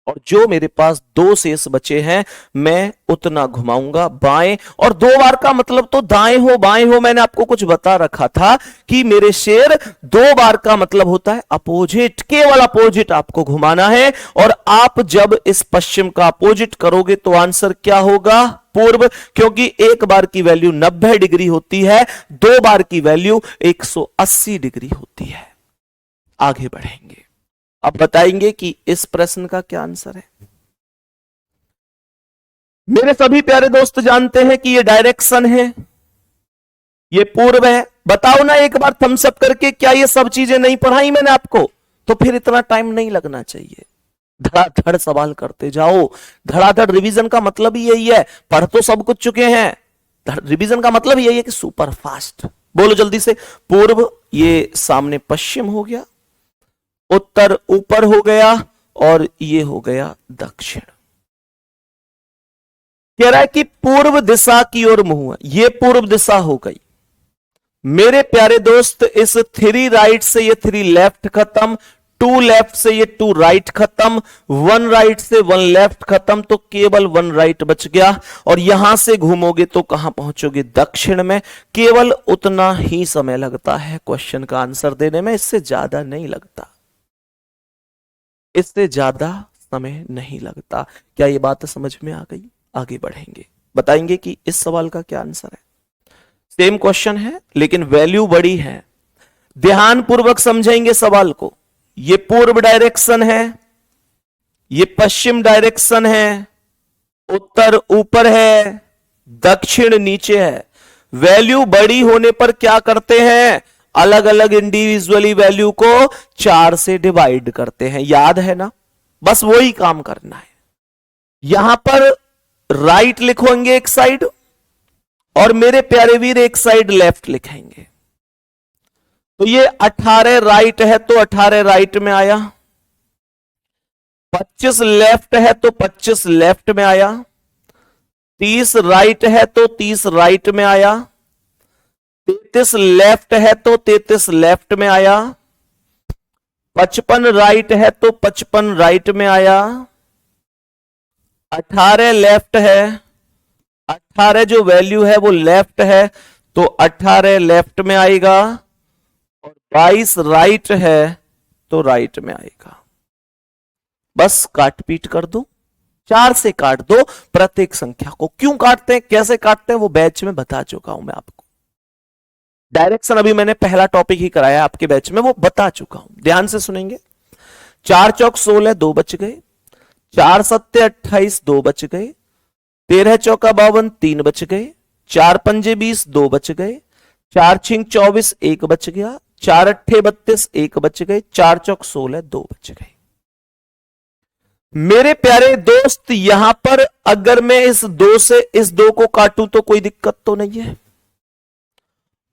और जो मेरे पास 2 शेष बचे हैं, मैं उतना घुमाऊंगा बाएं। और 2 बार का मतलब तो दाएं हो बाएं हो, मैंने आपको कुछ बता रखा था कि मेरे शेर 2 बार का मतलब होता है अपोजिट, केवल अपोजिट आपको घुमाना है। और आप जब इस पश्चिम का अपोजिट करोगे तो आंसर क्या होगा? पूर्व, क्योंकि एक बार की वैल्यू 90 डिग्री होती है, 2 बार की वैल्यू 180 डिग्री होती है। आगे बढ़ेंगे, अब बताएंगे कि इस प्रश्न का क्या आंसर है। मेरे सभी प्यारे दोस्त जानते हैं कि ये डायरेक्शन है, ये पूर्व है। बताओ ना एक बार थम्स अप करके, क्या ये सब चीजें नहीं पढ़ाई मैंने आपको? तो फिर इतना टाइम नहीं लगना चाहिए, धड़ाधड़ सवाल करते जाओ। धड़ाधड़ रिवीजन का मतलब ही यही है, पढ़ तो सब कुछ चुके हैं, रिवीजन का मतलब यही है कि सुपर फास्ट। बोलो जल्दी से। पूर्व, ये सामने पश्चिम हो गया, उत्तर ऊपर हो गया और ये हो गया दक्षिण। कह रहा है कि पूर्व दिशा की ओर मुंह है, ये पूर्व दिशा हो गई। मेरे प्यारे दोस्त, इस 3 राइट से ये 3 लेफ्ट खत्म, 2 लेफ्ट से ये 2 राइट खत्म, 1 राइट से 1 लेफ्ट खत्म, तो केवल 1 राइट बच गया। और यहां से घूमोगे तो कहां पहुंचोगे? दक्षिण में। केवल उतना ही समय लगता है क्वेश्चन का आंसर देने में, इससे ज्यादा नहीं लगता, इससे ज्यादा समय नहीं लगता। क्या ये बात समझ में आ गई? आगे बढ़ेंगे, बताएंगे कि इस सवाल का क्या आंसर है। सेम क्वेश्चन है लेकिन वैल्यू बड़ी है, ध्यान पूर्वक समझेंगे सवाल को। ये पूर्व डायरेक्शन है, ये पश्चिम डायरेक्शन है, उत्तर ऊपर है, दक्षिण नीचे है। वैल्यू बड़ी होने पर क्या करते हैं? अलग अलग इंडिविजुअली वैल्यू को 4 से डिवाइड करते हैं, याद है ना? बस वही काम करना है। यहां पर राइट लिखेंगे एक साइड, और मेरे प्यारे वीर एक साइड लेफ्ट लिखेंगे। तो ये 18 राइट है तो 18 राइट में आया, 25 लेफ्ट है तो 25 लेफ्ट में आया, 30 राइट है तो 30 राइट में आया, 33 लेफ्ट है तो 33 लेफ्ट में आया, 55 राइट है तो 55 राइट में आया, 18 लेफ्ट है, 18 जो वैल्यू है वो लेफ्ट है तो 18 लेफ्ट में आएगा, और 22 राइट है तो राइट में आएगा। बस काट पीट कर दो, 4 से काट दो प्रत्येक संख्या को। क्यों काटते हैं, कैसे काटते हैं, वो बैच में बता चुका हूं मैं आपको। डायरेक्शन अभी मैंने पहला टॉपिक ही कराया आपके बैच में, वो बता चुका हूं, ध्यान से सुनेंगे। 4 चौक 16, 2 बच गए। 4 सत्ते 28, 2 बच गए। 13 चौका 52, 3 बच गए। 4 पंजे 20, 2 बच गए। 4 छिंग 24, 1 बच गया। 4 अट्ठे 32, 1 बच गए। 4 चौक 16, 2 बच गए। मेरे प्यारे दोस्त, यहां पर अगर मैं इस 2 से इस 2 को काटूं तो कोई दिक्कत तो नहीं है,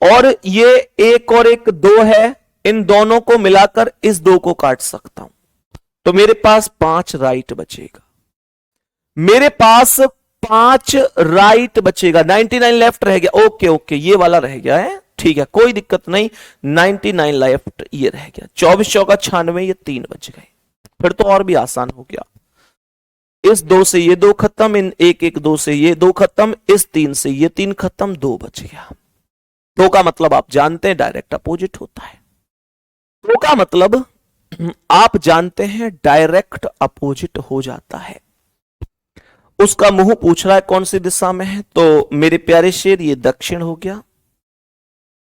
और ये 1 और 1 2 है, इन दोनों को मिलाकर इस 2 को काट सकता हूं, तो मेरे पास 5 राइट बचेगा। मेरे पास 5 राइट बचेगा, 99 लेफ्ट रह गया। ओके ओके, ये वाला रह गया है, ठीक है, कोई दिक्कत नहीं। 99 लेफ्ट ये रह गया। 24 चौका 96, ये 3 बच गए। फिर तो और भी आसान हो गया। इस 2 से ये 2 खत्म, इन 1 1 2 से ये 2 खत्म, इस 3 से ये 3 खत्म, 2 बच गया। 2 का मतलब आप जानते हैं डायरेक्ट अपोजिट होता है। 2 का मतलब आप जानते हैं डायरेक्ट अपोजिट हो जाता है। उसका मुंह पूछ रहा है कौन सी दिशा में है, तो मेरे प्यारे शेर ये दक्षिण हो गया,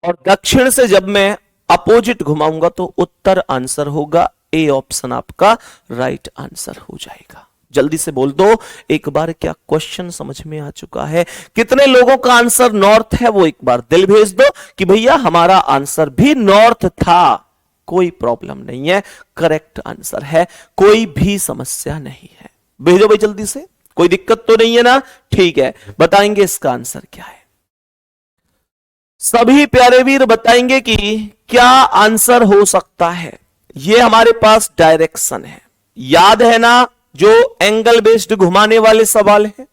और दक्षिण से जब मैं अपोजिट घुमाऊंगा तो उत्तर आंसर होगा। ए ऑप्शन आपका राइट आंसर हो जाएगा। जल्दी से बोल दो एक बार, क्या क्वेश्चन समझ में आ चुका है? कितने लोगों का आंसर नॉर्थ है वो एक बार दिल भेज दो कि भैया हमारा आंसर भी नॉर्थ था। कोई प्रॉब्लम नहीं है, करेक्ट आंसर है, कोई भी समस्या नहीं है। भेजो भाई जल्दी से, कोई दिक्कत तो नहीं है ना? ठीक है, बताएंगे इसका आंसर क्या है। सभी प्यारे वीर बताएंगे कि क्या आंसर हो सकता है। ये हमारे पास डायरेक्शन है, याद है ना, जो एंगल बेस्ड घुमाने वाले सवाल है।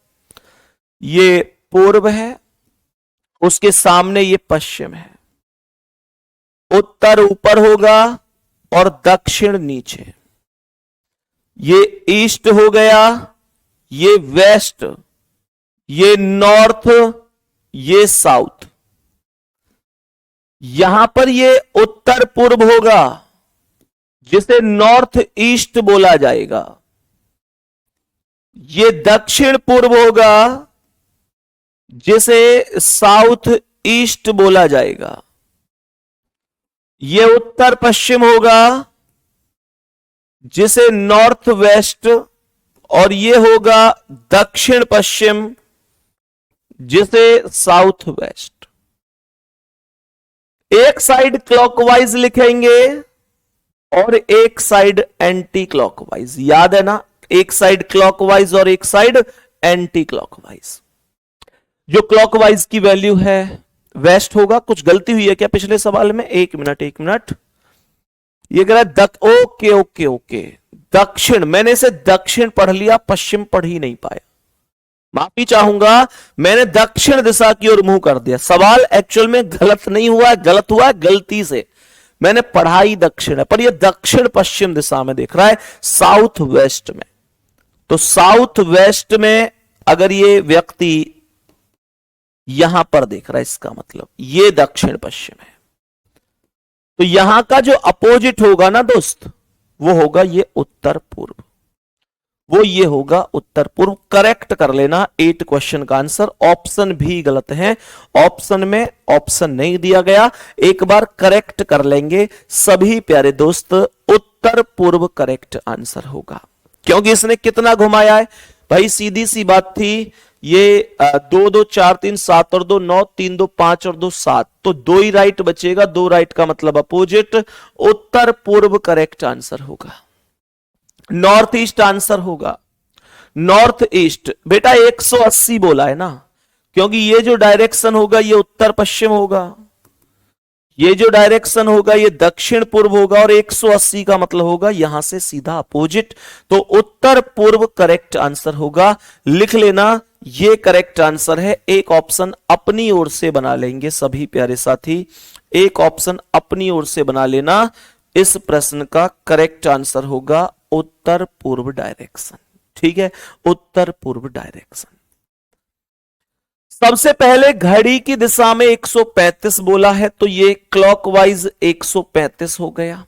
ये पूर्व है, उसके सामने ये पश्चिम है। उत्तर ऊपर होगा और दक्षिण नीचे। ये ईस्ट हो गया, ये वेस्ट, ये नॉर्थ, ये साउथ। यहां पर ये उत्तर पूर्व होगा, जिसे नॉर्थ ईस्ट बोला जाएगा। ये दक्षिण पूर्व होगा, जिसे साउथ ईस्ट बोला जाएगा। ये उत्तर पश्चिम होगा, जिसे नॉर्थ वेस्ट, और ये होगा दक्षिण पश्चिम, जिसे साउथ वेस्ट। एक साइड क्लॉकवाइज लिखेंगे और एक साइड एंटी क्लॉकवाइज, याद है ना, एक साइड क्लॉकवाइज और एक साइड एंटी क्लॉकवाइज। जो क्लॉकवाइज की वैल्यू है वेस्ट होगा। कुछ गलती हुई है क्या पिछले सवाल में? एक मिनट ये कह रहा है ओके ओके ओके, दक्षिण, मैंने इसे दक्षिण पढ़ लिया, पश्चिम पढ़ ही नहीं पाया, माफी चाहूंगा। मैंने दक्षिण दिशा की ओर मुंह कर दिया। सवाल एक्चुअल में गलत नहीं हुआ, गलत हुआ गलती से, मैंने पढ़ाई दक्षिण है, पर यह दक्षिण पश्चिम दिशा में देख रहा है, साउथ वेस्ट में। तो साउथ वेस्ट में अगर ये व्यक्ति यहां पर देख रहा है, इसका मतलब ये दक्षिण पश्चिम है। तो यहां का जो अपोजिट होगा ना दोस्त, वो होगा ये उत्तर पूर्व, वो ये होगा उत्तर पूर्व। करेक्ट कर लेना 8 क्वेश्चन का आंसर। ऑप्शन भी गलत है, ऑप्शन में ऑप्शन नहीं दिया गया, एक बार करेक्ट कर लेंगे सभी प्यारे दोस्त। उत्तर पूर्व करेक्ट आंसर होगा, क्योंकि इसने कितना घुमाया है भाई, सीधी सी बात थी। ये 2 2 4 3 7 और 2 9, 3 2 5 और 2 7, तो 2 ही राइट बचेगा। 2 राइट का मतलब अपोजिट, उत्तर पूर्व करेक्ट आंसर होगा। नॉर्थ ईस्ट आंसर होगा। नॉर्थ ईस्ट बेटा 180 बोला है ना, क्योंकि ये जो डायरेक्शन होगा ये उत्तर पश्चिम होगा, ये जो डायरेक्शन होगा ये दक्षिण पूर्व होगा, और 180 का मतलब होगा यहां से सीधा अपोजिट। तो उत्तर पूर्व करेक्ट आंसर होगा। लिख लेना, ये करेक्ट आंसर है। एक ऑप्शन अपनी ओर से बना लेंगे सभी प्यारे साथी, एक ऑप्शन अपनी ओर से बना लेना। इस प्रश्न का करेक्ट आंसर होगा उत्तर पूर्व डायरेक्शन। ठीक है, उत्तर पूर्व डायरेक्शन। सबसे पहले घड़ी की दिशा में 135 बोला है, तो ये क्लॉकवाइज 135 हो गया।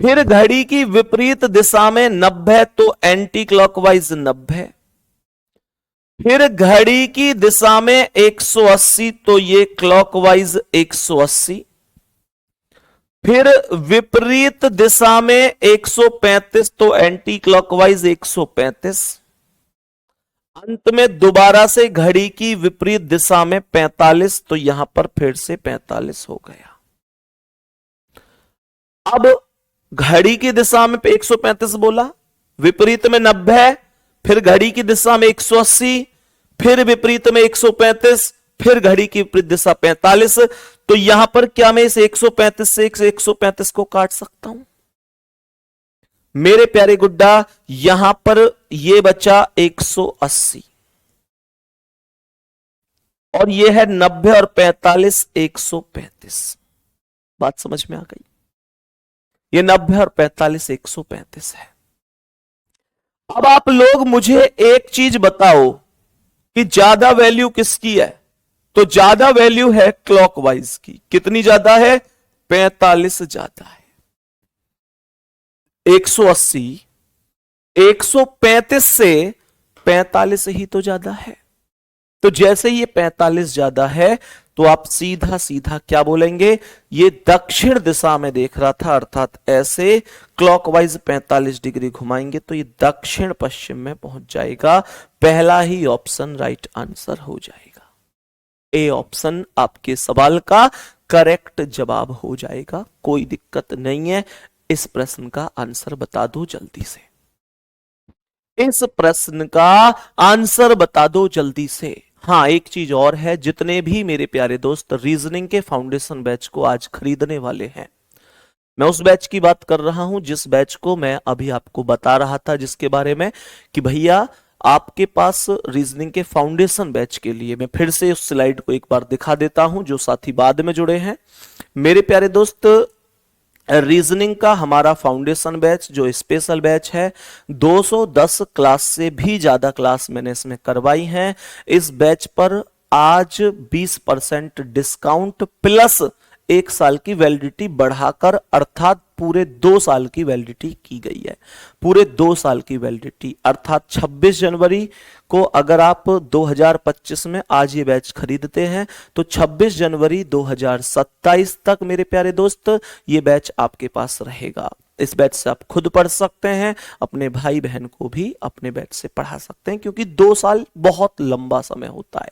फिर घड़ी की विपरीत दिशा में 90 तो एंटी क्लॉकवाइज 90, फिर घड़ी की दिशा में 180 तो ये क्लॉकवाइज 180, फिर विपरीत दिशा में 135 तो एंटी क्लॉकवाइज 135, अंत में दोबारा से घड़ी की विपरीत दिशा में 45 तो यहां पर फिर से 45 हो गया। अब घड़ी की दिशा में 135 बोला, विपरीत में 90, फिर घड़ी की दिशा में 180, फिर विपरीत में 135, फिर घड़ी की विपरीत दिशा 45, तो यहां पर क्या मैं इस 135 से 135 को काट सकता हूं? मेरे प्यारे गुड्डा, यहां पर यह बचा 180 और यह है 90 और 45 135। बात समझ में आ गई? ये 90 और 45 135 है। अब आप लोग मुझे एक चीज बताओ कि ज्यादा वैल्यू किसकी है? तो ज्यादा वैल्यू है क्लॉकवाइज की। कितनी ज्यादा है? 45 ज्यादा है। 180 135 से 45 ही तो ज्यादा है। तो जैसे ये 45 ज्यादा है तो आप सीधा सीधा क्या बोलेंगे? ये दक्षिण दिशा में देख रहा था, अर्थात ऐसे क्लॉकवाइज 45 डिग्री घुमाएंगे तो ये दक्षिण पश्चिम में पहुंच जाएगा। पहला ही ऑप्शन राइट आंसर हो जाएगा। ए ऑप्शन आपके सवाल का करेक्ट जवाब हो जाएगा। कोई दिक्कत नहीं है। इस प्रश्न का आंसर बता दो जल्दी से। इस प्रश्न का आंसर बता दो जल्दी से। हाँ, एक चीज और है, जितने भी मेरे प्यारे दोस्त रीजनिंग के फाउंडेशन बैच को आज खरीदने वाले हैं, मैं उस बैच की बात कर रहा हूं जिस बैच को मैं अभी आपको बता रहा था, जिसके बारे में कि भैया आपके पास रीजनिंग के फाउंडेशन बैच के लिए मैं फिर से उस स्लाइड को एक बार दिखा देता हूं जो साथी बाद में जुड़े हैं। मेरे प्यारे दोस्त, रीजनिंग का हमारा फाउंडेशन बैच जो स्पेशल बैच है, 210 क्लास से भी ज्यादा क्लास मैंने इसमें करवाई हैं। इस बैच पर आज 20% डिस्काउंट प्लस 1 साल की वैलिडिटी बढ़ाकर, अर्थात पूरे 2 साल की वैलिडिटी की गई है। पूरे 2 साल की वैलिडिटी अर्थात 26 जनवरी को अगर आप 2025 में आज ये बैच खरीदते हैं तो 26 जनवरी 2027 तक मेरे प्यारे दोस्त ये बैच आपके पास रहेगा। इस बैच से आप खुद पढ़ सकते हैं, अपने भाई बहन को भी अपने बैच से पढ़ा सकते हैं, क्योंकि 2 साल बहुत लंबा समय होता है।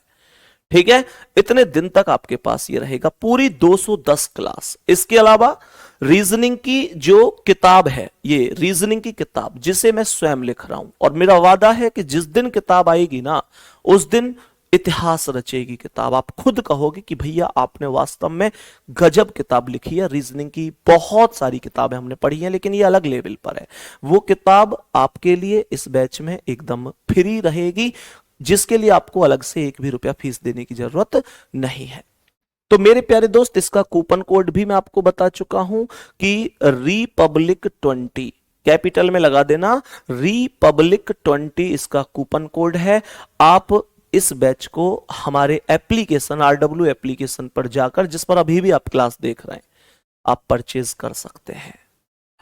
ठीक है, इतने दिन तक आपके पास ये रहेगा पूरी 210 क्लास। इसके अलावा रीजनिंग की जो किताब है, ये रीजनिंग की किताब जिसे मैं स्वयं लिख रहा हूं, और मेरा वादा है कि जिस दिन किताब आएगी ना उस दिन इतिहास रचेगी किताब। आप खुद कहोगे कि भैया आपने वास्तव में गजब किताब लिखी है। रीजनिंग की बहुत सारी किताबें हमने पढ़ी हैं, लेकिन ये अलग लेवल पर है। वो किताब आपके लिए इस बैच में एकदम फ्री रहेगी, जिसके लिए आपको अलग से 1 भी रुपया फीस देने की जरूरत नहीं है। तो मेरे प्यारे दोस्त, इसका कूपन कोड भी मैं आपको बता चुका हूं कि रिपब्लिक20 कैपिटल में लगा देना, रिपब्लिक20 इसका कूपन कोड है। आप इस बैच को हमारे एप्लीकेशन RW एप्लीकेशन पर जाकर, जिस पर अभी भी आप क्लास देख रहे हैं, आप परचेज कर सकते हैं,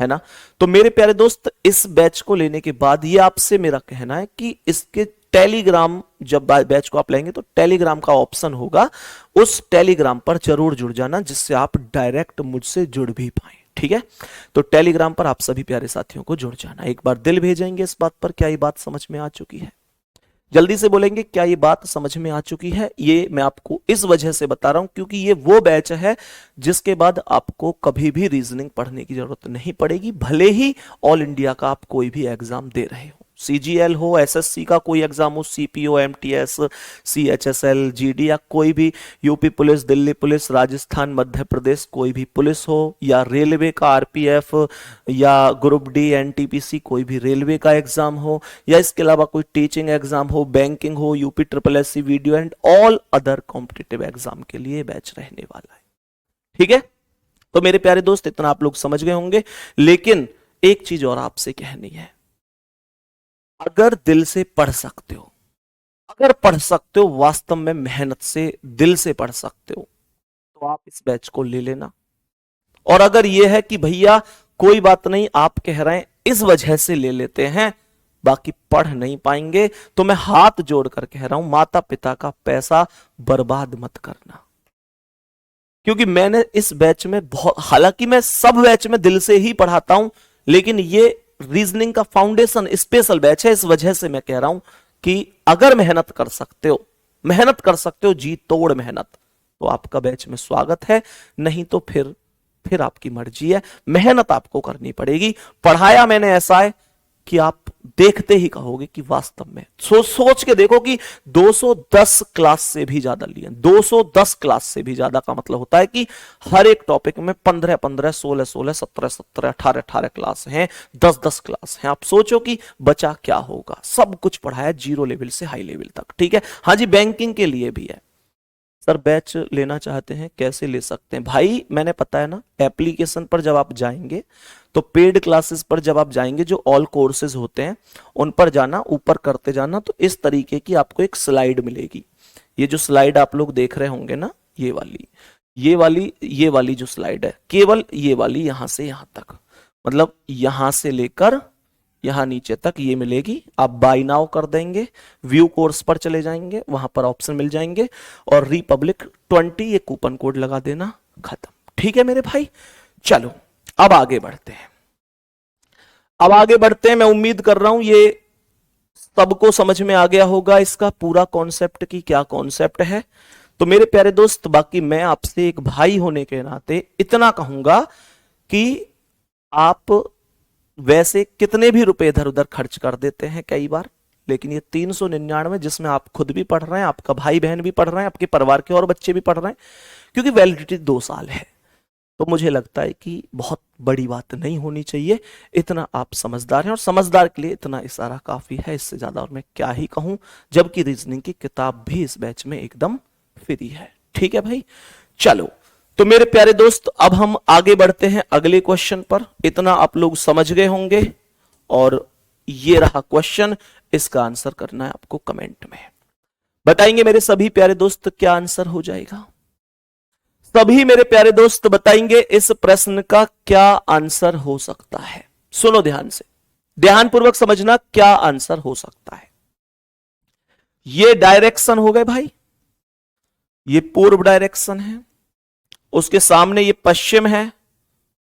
है ना। तो मेरे प्यारे दोस्त, इस बैच को लेने के बाद ये आपसे मेरा कहना है कि इसके टेलीग्राम, जब बैच को आप लेंगे तो टेलीग्राम का ऑप्शन होगा, उस टेलीग्राम पर जरूर जुड़ जाना, जिससे आप डायरेक्ट मुझसे जुड़ भी पाए। ठीक है, तो टेलीग्राम पर आप सभी प्यारे साथियों को जुड़ जाना। एक बार दिल भेजेंगे इस बात पर, क्या ये बात समझ में आ चुकी है? जल्दी से बोलेंगे क्या ये बात समझ में आ चुकी है? ये मैं आपको इस वजह से बता रहा हूं क्योंकि ये वो बैच है जिसके बाद आपको कभी भी रीजनिंग पढ़ने की जरूरत नहीं पड़ेगी, भले ही ऑल इंडिया का आप कोई भी एग्जाम दे रहे हो, CGL हो, SSC का कोई एग्जाम हो, CPO, MTS, CHSL, GD, या कोई भी UP police, Delhi police, Rajasthan, Madhya Pradesh कोई भी पुलिस हो, या रेलवे का RPF या ग्रुप D NTPC कोई भी रेलवे का एग्जाम हो, या इसके अलावा कोई टीचिंग एग्जाम हो, बैंकिंग हो, UP SSC video and all other competitive exam के लिए बैच रहने वाला है। ठीक है, तो मेरे प्यारे दोस्त, इतना आप लोग समझ गए होंगे, लेकिन एक चीज और आपसे कहनी है। अगर दिल से पढ़ सकते हो, अगर पढ़ सकते हो, वास्तव में मेहनत से दिल से पढ़ सकते हो, तो आप इस बैच को ले लेना। और अगर यह है कि भैया कोई बात नहीं, आप कह रहे हैं इस वजह से ले लेते हैं, बाकी पढ़ नहीं पाएंगे। तो मैं हाथ जोड़कर कह रहा हूं, माता पिता का पैसा बर्बाद मत करना। क्योंकि मैंने इस बैच में बहुत, हालांकि मैं सब बैच में दिल से ही पढ़ाता हूं, लेकिन ये रीजनिंग का फाउंडेशन स्पेशल बैच है। इस वजह से मैं कह रहा हूं कि अगर मेहनत कर सकते हो, मेहनत कर सकते हो, जी तोड़ मेहनत, तो आपका बैच में स्वागत है। नहीं तो फिर आपकी मर्जी है, मेहनत आपको करनी पड़ेगी। पढ़ाया मैंने ऐसा है कि आप देखते ही कहोगे कि वास्तव में, सोच के देखो कि 210 क्लास से भी ज्यादा लिए। 210 क्लास से भी ज्यादा का मतलब होता है कि हर एक टॉपिक में 15-15, 16-16, 17-17, 18-18 क्लास हैं, 10-10 क्लास हैं। आप सोचो कि बचा क्या होगा। सब कुछ पढ़ाया जीरो लेवल से हाई लेवल तक, ठीक है। हाँ जी, बैंकिंग के लिए भी है। सर बैच लेना चाहते हैं, कैसे ले सकते हैं? भाई मैंने, पता है ना, एप्लीकेशन पर जब आप जाएंगे तो पेड क्लासेस पर जब आप जाएंगे, जो ऑल कोर्सेज होते हैं उन पर जाना, ऊपर करते जाना, तो इस तरीके की आपको एक स्लाइड मिलेगी। ये जो स्लाइड आप लोग देख रहे होंगे ना, ये वाली जो स्लाइड है, केवल ये वाली, यहां से यहां तक, मतलब यहां से लेकर यहां नीचे तक ये मिलेगी। आप बाय नाउ कर देंगे, व्यू कोर्स पर चले जाएंगे, वहां पर ऑप्शन मिल जाएंगे, और रिपब्लिक 20 ये कूपन कोड लगा देना, खत्म। ठीक है मेरे भाई, चलो अब आगे बढ़ते हैं। मैं उम्मीद कर रहा हूं ये सबको समझ में आ गया होगा, इसका पूरा कॉन्सेप्ट की क्या कॉन्सेप्ट है। तो मेरे प्यारे दोस्त, बाकी मैं आपसे एक भाई होने के नाते इतना कहूंगा कि आप वैसे कितने भी रुपए इधर उधर खर्च कर देते हैं कई बार, लेकिन ये 399 जिसमें आप खुद भी पढ़ रहे हैं, आपका भाई बहन भी पढ़ रहे हैं, आपके परिवार के और बच्चे भी पढ़ रहे हैं, क्योंकि वैलिडिटी 2 साल है, तो मुझे लगता है कि बहुत बड़ी बात नहीं होनी चाहिए। इतना आप समझदार हैं, और समझदार के लिए इतना इशारा काफी है, इससे ज्यादा और मैं क्या ही कहूं। जबकि रीजनिंग की किताब भी इस बैच में एकदम फ्री है। ठीक है भाई, चलो तो मेरे प्यारे दोस्त, अब हम आगे बढ़ते हैं अगले क्वेश्चन पर। इतना आप लोग समझ गए होंगे, और ये रहा क्वेश्चन, इसका आंसर करना है आपको कमेंट में। बताएंगे मेरे सभी प्यारे दोस्त क्या आंसर हो जाएगा? सभी मेरे प्यारे दोस्त बताएंगे इस प्रश्न का क्या आंसर हो सकता है। सुनो ध्यान से, ध्यानपूर्वक समझना क्या आंसर हो सकता है। ये डायरेक्शन हो गए भाई, ये पूर्व डायरेक्शन है, उसके सामने ये पश्चिम है,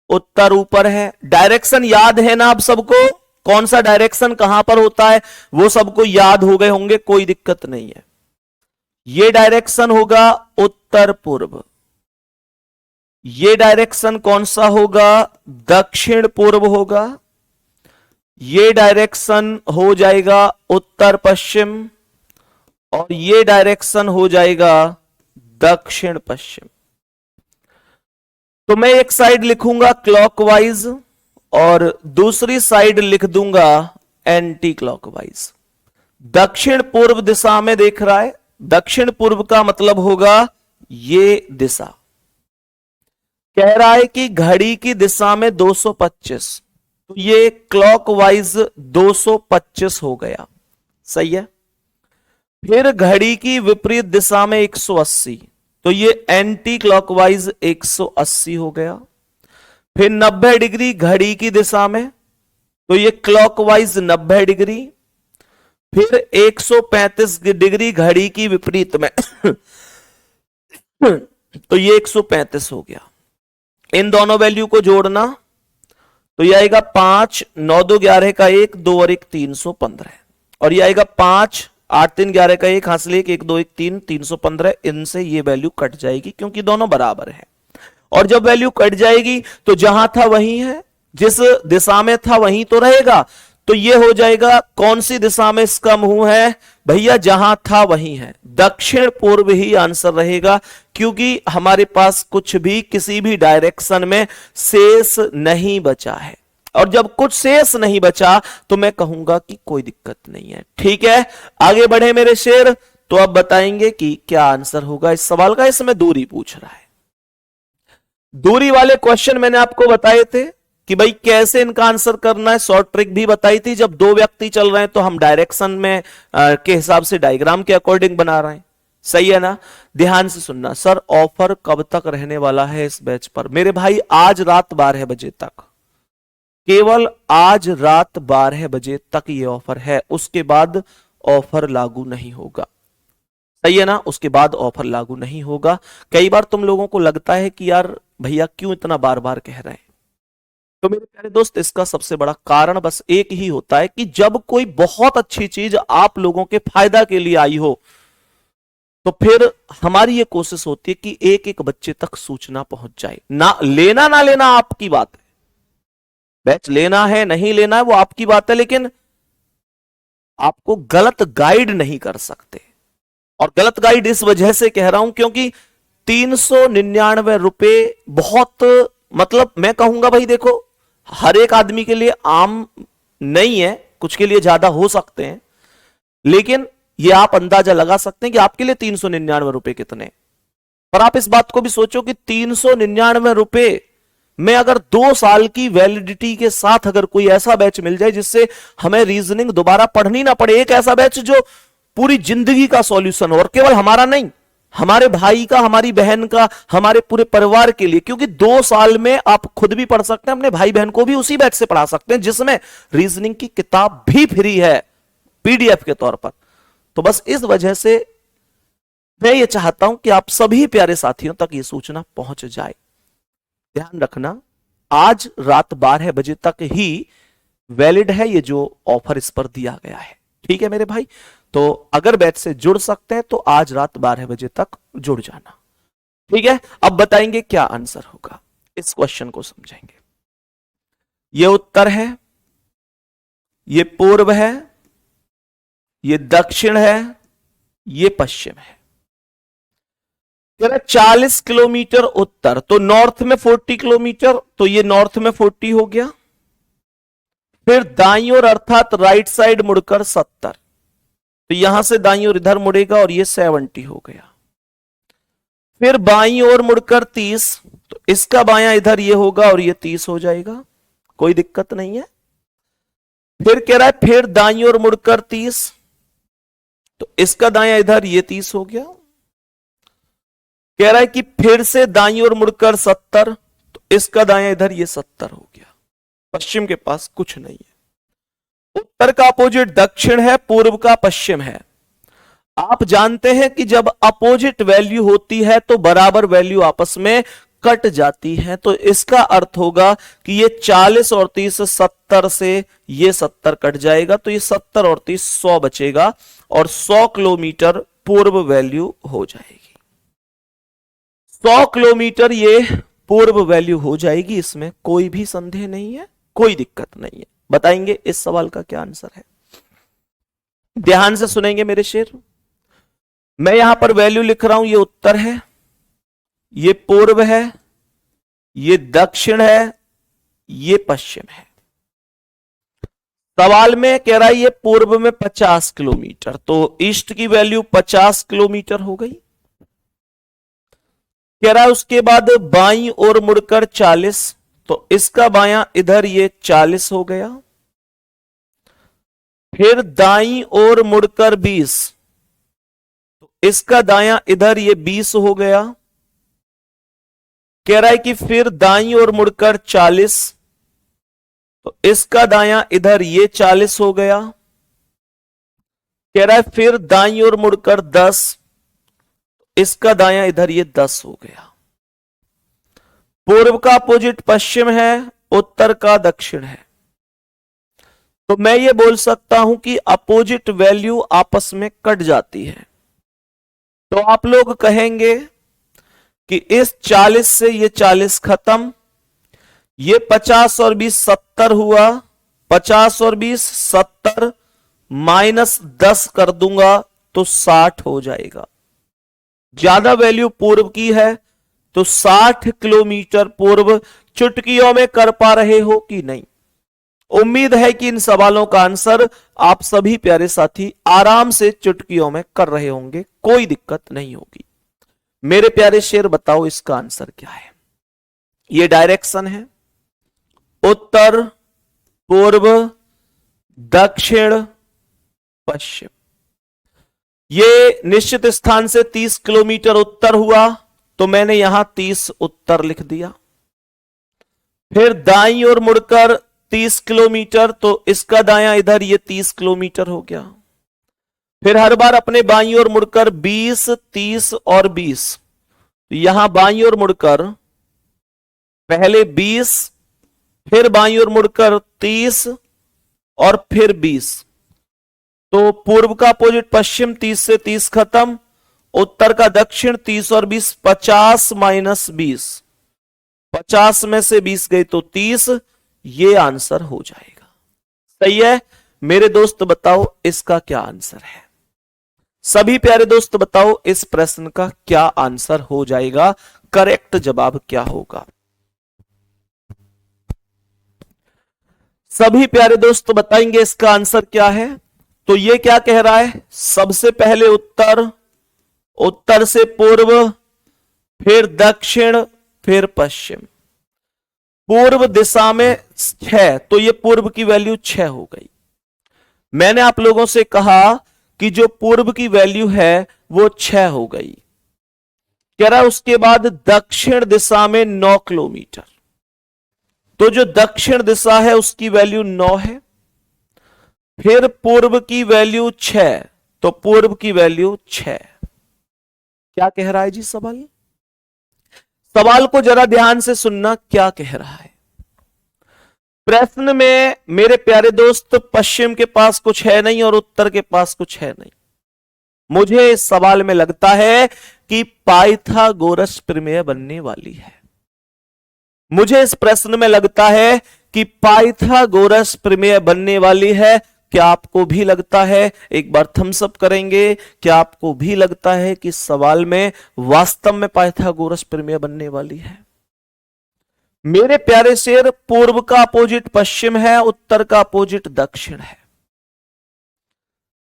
उत्तर ऊपर है। डायरेक्शन याद है ना आप सबको? कौन सा डायरेक्शन कहां पर होता है वो सबको याद हो गए होंगे, कोई दिक्कत नहीं है। ये डायरेक्शन होगा उत्तर पूर्व, ये डायरेक्शन कौन सा होगा? दक्षिण पूर्व होगा। ये डायरेक्शन हो जाएगा उत्तर पश्चिम, और ये डायरेक्शन हो जाएगा दक्षिण पश्चिम। तो मैं एक साइड लिखूंगा क्लॉकवाइज और दूसरी साइड लिख दूंगा एंटी क्लॉकवाइज। दक्षिण पूर्व दिशा में देख रहा है, दक्षिण पूर्व का मतलब होगा ये दिशा। कह रहा है कि घड़ी की दिशा में 225, तो ये क्लॉकवाइज 225 हो गया, सही है। फिर घड़ी की विपरीत दिशा में 180, तो ये एंटी क्लॉकवाइज 180 हो गया। फिर 90 डिग्री घड़ी की दिशा में, तो ये क्लॉकवाइज 90 डिग्री। फिर 135 डिग्री घड़ी की विपरीत में तो ये 135 हो गया। इन दोनों वैल्यू को जोड़ना तो ये आएगा 5, 9 2 11 का 1, 2 और 1 315, और ये आएगा 5 8 3 11 का 1 हासिल 1 1 2 1 3 315। इनसे ये वैल्यू कट जाएगी क्योंकि दोनों बराबर है, और जब वैल्यू कट जाएगी तो जहां था वहीं है, जिस दिशा में था वहीं तो रहेगा। तो ये हो जाएगा, कौन सी दिशा में इसका मुंह है भैया? जहां था वहीं है, दक्षिण पूर्व ही आंसर रहेगा, क्योंकि हमारे पास कुछ भी किसी भी डायरेक्शन में शेष नहीं बचा है। और जब कुछ शेष नहीं बचा तो मैं कहूंगा कि कोई दिक्कत नहीं है। ठीक है, आगे बढ़े मेरे शेर। तो अब बताएंगे कि क्या आंसर होगा इस सवाल का। इसमें दूरी पूछ रहा है। दूरी वाले क्वेश्चन मैंने आपको बताए थे कि भाई कैसे इनका आंसर करना है, शॉर्ट ट्रिक भी बताई थी। जब दो व्यक्ति चल रहे हैं तो हम डायरेक्शन में के हिसाब से डायग्राम के अकॉर्डिंग बना रहे हैं, सही है ना। ध्यान से सुनना। सर ऑफर कब तक रहने वाला है इस बैच पर? मेरे भाई आज रात 12 बजे तक, केवल आज रात 12 बजे तक ये ऑफर है, उसके बाद ऑफर लागू नहीं होगा। सही है ना, उसके बाद ऑफर लागू नहीं होगा। कई बार तुम लोगों को लगता है कि यार भैया क्यों इतना बार बार कह रहे हैं, तो मेरे प्यारे दोस्त इसका सबसे बड़ा कारण बस एक ही होता है कि जब कोई बहुत अच्छी चीज आप लोगों के फायदा के लिए आई हो, तो फिर हमारी ये कोशिश होती है कि एक एक बच्चे तक सूचना पहुंच जाए। ना लेना ना लेना आपकी बात है, बैच लेना है नहीं लेना है वो आपकी बात है, लेकिन आपको गलत गाइड नहीं कर सकते। और गलत गाइड इस वजह से कह रहा हूं क्योंकि 399 रुपए बहुत, मतलब मैं कहूंगा भाई देखो, हर एक आदमी के लिए आम नहीं है, कुछ के लिए ज्यादा हो सकते हैं, लेकिन ये आप अंदाजा लगा सकते हैं कि आपके लिए 399 रुपए कितने। पर आप इस बात को भी सोचो कि 399 रुपए में अगर 2 साल की वैलिडिटी के साथ अगर कोई ऐसा बैच मिल जाए जिससे हमें रीजनिंग दोबारा पढ़नी ना पड़े, एक ऐसा बैच जो पूरी जिंदगी का सॉल्यूशन हो, और केवल हमारा नहीं, हमारे भाई का, हमारी बहन का, हमारे पूरे परिवार के लिए, क्योंकि 2 साल में आप खुद भी पढ़ सकते हैं, अपने भाई बहन को भी उसी बैच से पढ़ा सकते हैं जिसमें रीजनिंग की किताब भी फ्री है पीडीएफ के तौर पर। तो बस इस वजह से मैं ये चाहता हूं कि आप सभी प्यारे साथियों तक ये सूचना पहुंच जाए। ध्यान रखना, आज रात 12 बजे तक ही वैलिड है ये जो ऑफर इस पर दिया गया है। ठीक है मेरे भाई, तो अगर बैच से जुड़ सकते हैं तो आज रात 12 बजे तक जुड़ जाना। ठीक है, अब बताएंगे क्या आंसर होगा, इस क्वेश्चन को समझेंगे। ये उत्तर है, ये पूर्व है, ये दक्षिण है, ये पश्चिम है। 40 किलोमीटर उत्तर, तो नॉर्थ में 40 किलोमीटर, तो ये नॉर्थ में 40 हो गया। फिर दाईं ओर अर्थात राइट साइड मुड़कर 70, तो यहां से दाईं ओर इधर मुड़ेगा और ये 70 हो गया। फिर बाईं ओर मुड़कर 30, तो इसका बायां इधर ये होगा और ये 30 हो जाएगा, कोई दिक्कत नहीं है। फिर कह रहा है फिर दाईं ओर मुड़कर 30, तो इसका दायां इधर ये 30 हो गया। कह रहा है कि फिर से दाईं ओर मुड़कर 70, तो इसका दायां इधर ये 70 हो गया। पश्चिम के पास कुछ नहीं है। उत्तर का अपोजिट दक्षिण है, पूर्व का पश्चिम है। आप जानते हैं कि जब अपोजिट वैल्यू होती है तो बराबर वैल्यू आपस में कट जाती है, तो इसका अर्थ होगा कि ये 40 और 30 70 से ये 70 कट जाएगा, तो ये 70 और 30 100 बचेगा और 100 किलोमीटर पूर्व वैल्यू हो जाएगी। 100 किलोमीटर ये पूर्व वैल्यू हो जाएगी, इसमें कोई भी संदेह नहीं है, कोई दिक्कत नहीं है। बताएंगे इस सवाल का क्या आंसर है, ध्यान से सुनेंगे मेरे शेर। मैं यहां पर वैल्यू लिख रहा हूं, ये उत्तर है, ये पूर्व है, ये दक्षिण है, ये पश्चिम है। सवाल में कह रहा है ये पूर्व में 50 किलोमीटर, तो ईस्ट की वैल्यू 50 किलोमीटर हो गई। कह रहा है उसके बाद बाईं ओर मुड़कर 40, तो इसका बायां इधर ये 40 हो गया। फिर दाईं ओर मुड़कर 20, तो इसका दायां इधर ये 20 हो गया। कह रहा है कि फिर दाईं ओर मुड़कर 40, तो इसका दायां इधर ये 40 हो गया। कह रहा है फिर दाईं ओर मुड़कर 10, इसका दायां इधर ये 10 हो गया। पूर्व का अपोजिट पश्चिम है, उत्तर का दक्षिण है, तो मैं ये बोल सकता हूं कि अपोजिट वैल्यू आपस में कट जाती है। तो आप लोग कहेंगे कि इस 40 से ये 40 खत्म, ये 50 और 20 70 हुआ, 50 और 20 70 माइनस 10 कर दूंगा तो 60 हो जाएगा। ज्यादा वैल्यू पूर्व की है, तो 60 किलोमीटर पूर्व चुटकियों में कर पा रहे हो कि नहीं। उम्मीद है कि इन सवालों का आंसर आप सभी प्यारे साथी आराम से चुटकियों में कर रहे होंगे, कोई दिक्कत नहीं होगी। मेरे प्यारे शेर बताओ इसका आंसर क्या है। ये डायरेक्शन है, उत्तर पूर्व दक्षिण पश्चिम। ये निश्चित स्थान से 30 किलोमीटर उत्तर हुआ, तो मैंने यहां 30 उत्तर लिख दिया। फिर दाईं ओर मुड़कर 30 किलोमीटर, तो इसका दायां इधर ये 30 किलोमीटर हो गया। फिर हर बार अपने बाईं ओर मुड़कर 20, 30 और 20, तो यहां बाईं ओर मुड़कर पहले 20, फिर बाईं ओर मुड़कर 30 और फिर 20। तो पूर्व का अपोजिट पश्चिम, 30 से 30 खत्म, उत्तर का दक्षिण, 30 और 20, 50 माइनस 20, 50 में से 20 गई तो 30, ये आंसर हो जाएगा। सही है मेरे दोस्त, बताओ इसका क्या आंसर है? सभी प्यारे दोस्त बताओ इस प्रश्न का क्या आंसर हो जाएगा, करेक्ट जवाब क्या होगा? सभी प्यारे दोस्त बताएंगे इसका आंसर क्या है। तो ये क्या कह रहा है, सबसे पहले उत्तर, उत्तर से पूर्व, फिर दक्षिण, फिर पश्चिम। पूर्व दिशा में 6, तो ये पूर्व की वैल्यू 6 हो गई। मैंने आप लोगों से कहा कि जो पूर्व की वैल्यू है वो 6 हो गई। कह रहा है उसके बाद दक्षिण दिशा में 9 किलोमीटर, तो जो दक्षिण दिशा है उसकी वैल्यू 9 है। फिर पूर्व की वैल्यू 6, तो पूर्व की वैल्यू 6। क्या कह रहा है जी सवाल? सवाल को जरा ध्यान से सुनना, क्या कह रहा है प्रश्न में मेरे प्यारे दोस्त? पश्चिम के पास कुछ है नहीं और उत्तर के पास कुछ है नहीं। मुझे इस सवाल में लगता है कि पाइथागोरस प्रमेय बनने वाली है। मुझे इस प्रश्न में लगता है कि पाइथागोरस प्रमेय बनने वाली है। क्या आपको भी लगता है? एक बार थम्स अप करेंगे। क्या आपको भी लगता है कि सवाल में वास्तव में पाइथागोरस प्रमेय बनने वाली है? मेरे प्यारे शेर, पूर्व का अपोजिट पश्चिम है, उत्तर का अपोजिट दक्षिण है।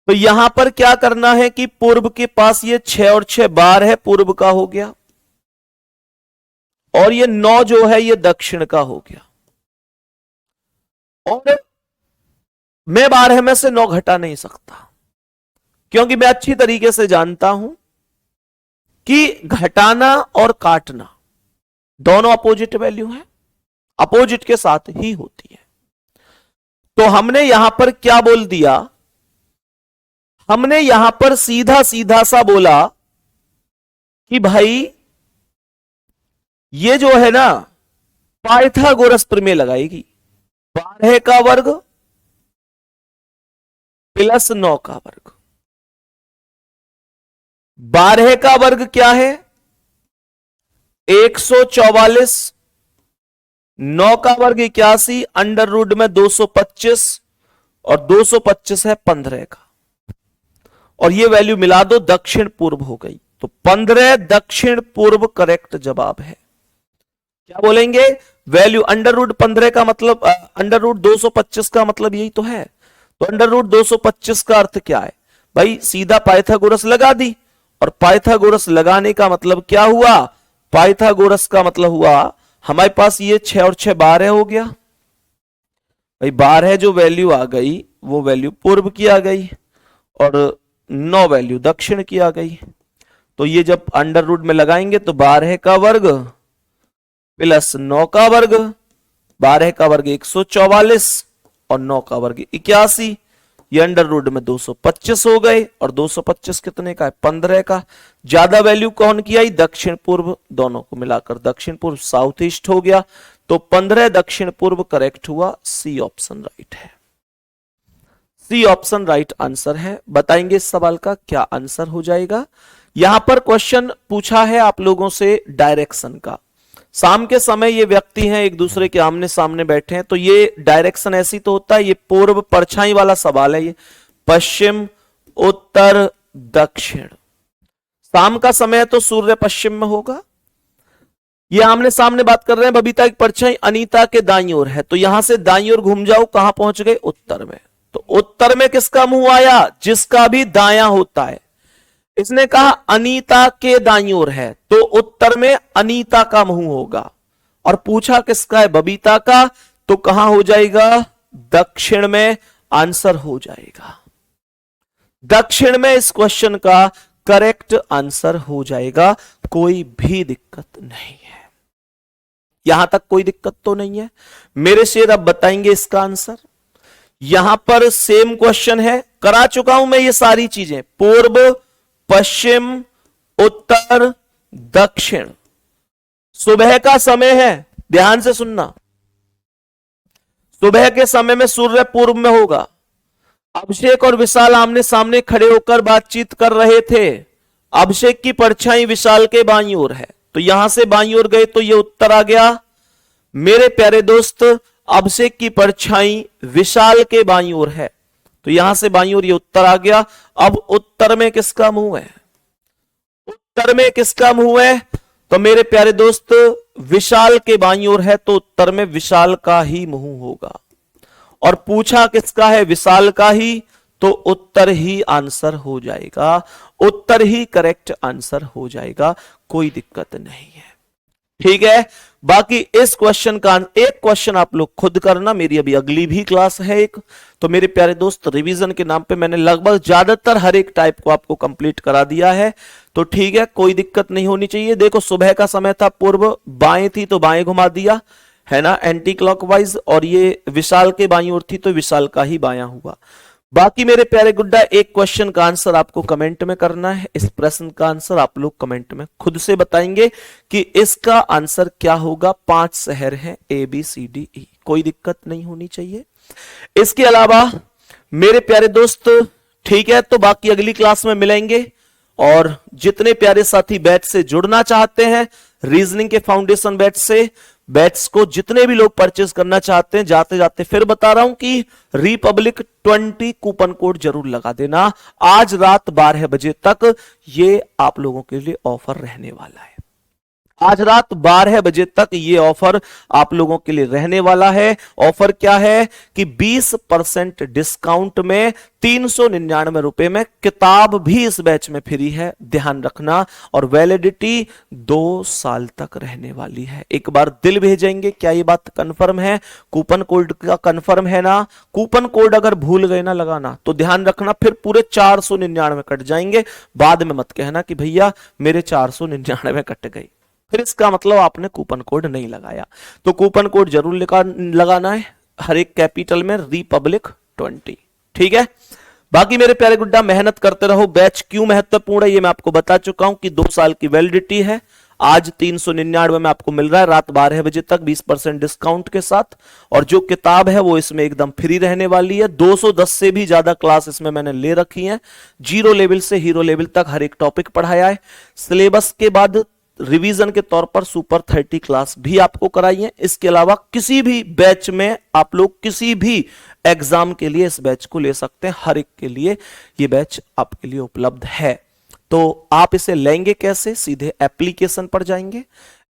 तो यहां पर क्या करना है कि पूर्व के पास ये 6 और 6 12 है, पूर्व का हो गया, और ये 9 जो है ये दक्षिण का हो गया। और मैं 12 में से 9 घटा नहीं सकता, क्योंकि मैं अच्छी तरीके से जानता हूं कि घटाना और काटना दोनों अपोजिट वैल्यू है, अपोजिट के साथ ही होती है। तो हमने यहां पर क्या बोल दिया, हमने यहां पर सीधा सीधा सा बोला कि भाई ये जो है ना पाइथागोरस प्रमेय लगाएगी। 12 का वर्ग प्लस 9 का वर्ग। 12 का वर्ग क्या है? 144, 9 का वर्ग 81, अंडर रूट में 225, और 225 है 15 का, और ये वैल्यू मिला दो, दक्षिण पूर्व हो गई। तो 15 दक्षिण पूर्व करेक्ट जवाब है। क्या बोलेंगे? वैल्यू अंडर रूट 15 का मतलब अंडर रूट 225 का मतलब यही तो है। तो अंडर रूट 225 का अर्थ क्या है भाई? सीधा पाइथागोरस लगा दी, और पाइथागोरस लगाने का मतलब क्या हुआ? पाइथागोरस का मतलब हुआ हमारे पास ये 6 और 6 12 हो गया भाई। 12 जो वैल्यू आ गई वो वैल्यू पूर्व की आ गई, और 9 वैल्यू दक्षिण की आ गई। तो ये जब अंडर रूट में लगाएंगे तो 12 का वर्ग प्लस 9 का वर्ग, 12 का वर्ग 144 और 9 का वर्ग 81, ये अंडर रूट में 225 हो गए, और 225 कितने का है? 15 का। ज्यादा वैल्यू कौन की आई? दक्षिण पूर्व, दोनों को मिलाकर दक्षिण पूर्व, साउथ ईस्ट हो गया। तो 15 दक्षिण पूर्व करेक्ट हुआ। सी ऑप्शन राइट है, सी ऑप्शन राइट आंसर है। बताएंगे इस सवाल का क्या आंसर हो जाएगा। यहां पर क्वेश्चन पूछा है आप लोगों से डायरेक्शन का। शाम के समय ये व्यक्ति हैं एक दूसरे के आमने सामने बैठे हैं, तो ये डायरेक्शन ऐसी तो होता है, ये पूर्व परछाई वाला सवाल है, ये पश्चिम उत्तर दक्षिण। शाम का समय तो सूर्य पश्चिम में होगा। ये आमने सामने बात कर रहे हैं, बबीता की परछाई अनीता के दाईं ओर है, तो यहां से दाईं ओर घूम जाओ, कहां पहुंच गए? उत्तर में। तो उत्तर में किसका मुंह आया? जिसका भी दायां होता है। इसने कहा अनीता के दाईं ओर है, तो उत्तर में अनीता का मुंह होगा, और पूछा किसका है? बबीता का, तो कहां हो जाएगा? दक्षिण में आंसर हो जाएगा। दक्षिण में इस क्वेश्चन का करेक्ट आंसर हो जाएगा, कोई भी दिक्कत नहीं है। यहां तक कोई दिक्कत तो नहीं है। मेरे शेर अब बताएंगे इसका आंसर। यहां पर सेम क्वेश्चन है, करा चुका हूं मैं ये सारी चीजें, पूर्व, पश्चिम, उत्तर, दक्षिण। सुबह का समय है, ध्यान से सुनना। सुबह के समय में सूर्य पूर्व में होगा। अभिषेक और विशाल आमने सामने खड़े होकर बातचीत कर रहे थे। अभिषेक की परछाई विशाल के बाईं ओर है, तो यहां से बाईं ओर गए तो ये उत्तर आ गया। मेरे प्यारे दोस्त, अभिषेक की परछाई विशाल के बाईं ओर है, तो यहां से बाईं ओर ये उत्तर आ गया। अब उत्तर में किसका मुंह है? उत्तर में किसका मुंह है? तो मेरे प्यारे दोस्त, विशाल के बाईं ओर है, तो उत्तर में विशाल का ही मुंह होगा। और पूछा किसका है? विशाल का ही, तो उत्तर ही आंसर हो जाएगा, उत्तर ही करेक्ट आंसर हो जाएगा, कोई दिक्कत नहीं है। ठीक है, बाकी इस क्वेश्चन का एक क्वेश्चन आप लोग खुद करना, मेरी अभी अगली भी क्लास है एक। तो मेरे प्यारे दोस्त, रिवीजन के नाम पे मैंने लगभग ज्यादातर हर एक टाइप को आपको कंप्लीट करा दिया है, तो ठीक है, कोई दिक्कत नहीं होनी चाहिए। देखो, सुबह का समय था, पूर्व बाएं थी तो बाएं घुमा दिया है ना, एंटी क्लॉकवाइज, और ये विशाल के बाईं ओर थी तो विशाल का ही बायां हुआ। बाकी मेरे प्यारे गुड्डा, एक क्वेश्चन का आंसर आपको कमेंट में करना है। इस प्रश्न का आंसर आप लोग कमेंट में खुद से बताएंगे कि इसका आंसर क्या होगा। 5 शहर हैं, ABCDE, कोई दिक्कत नहीं होनी चाहिए। इसके अलावा मेरे प्यारे दोस्त, ठीक है, तो बाकी अगली क्लास में मिलेंगे। और जितने प्यारे साथी बैच से जुड़ना चाहते हैं, रीजनिंग के फाउंडेशन बैच से, बैट्स को जितने भी लोग परचेज करना चाहते हैं, जाते जाते फिर बता रहा हूं कि रिपब्लिक 20 कूपन कोड जरूर लगा देना। आज रात 12 बजे तक ये आप लोगों के लिए ऑफर रहने वाला है। आज रात 12 बजे तक ये ऑफर आप लोगों के लिए रहने वाला है। ऑफर क्या है कि 20% डिस्काउंट में 399 रुपए में किताब भी इस बैच में फ्री है, ध्यान रखना। और वैलिडिटी 2 साल तक रहने वाली है। एक बार दिल भेजेंगे, क्या ये बात कंफर्म है? कूपन कोड का कंफर्म है ना? कूपन कोड अगर भूल गए ना लगाना तो ध्यान रखना, फिर पूरे 499 कट जाएंगे। बाद में मत कहना कि भैया मेरे 499 कट गए, फिर इसका मतलब आपने कूपन कोड नहीं लगाया। तो कूपन कोड जरूर लगाना है, हर एक कैपिटल में रिपब्लिक 20। ठीक है, बाकी मेरे प्यारे गुड्डा, मेहनत करते रहो। बैच क्यों महत्वपूर्ण है ये मैं आपको बता चुका हूं कि 2 साल की वैलिडिटी है। आज 399 में आपको मिल रहा है रात 12 बजे तक 20% डिस्काउंट के साथ। और जो किताब है वो इसमें एकदम फ्री रहने वाली है। 210 से भी ज्यादा क्लास इसमें मैंने ले रखी है। 0 लेवल से हीरो लेवल तक हर एक टॉपिक पढ़ाया है। सिलेबस के बाद रिवीजन के तौर पर सुपर 30 क्लास भी आपको कराई है। इसके अलावा किसी भी बैच में आप लोग किसी भी एग्जाम के लिए इस बैच को ले सकते हैं। हर एक के लिए ये बैच आपके लिए उपलब्ध है। तो आप इसे लेंगे कैसे? सीधे एप्लीकेशन पर जाएंगे।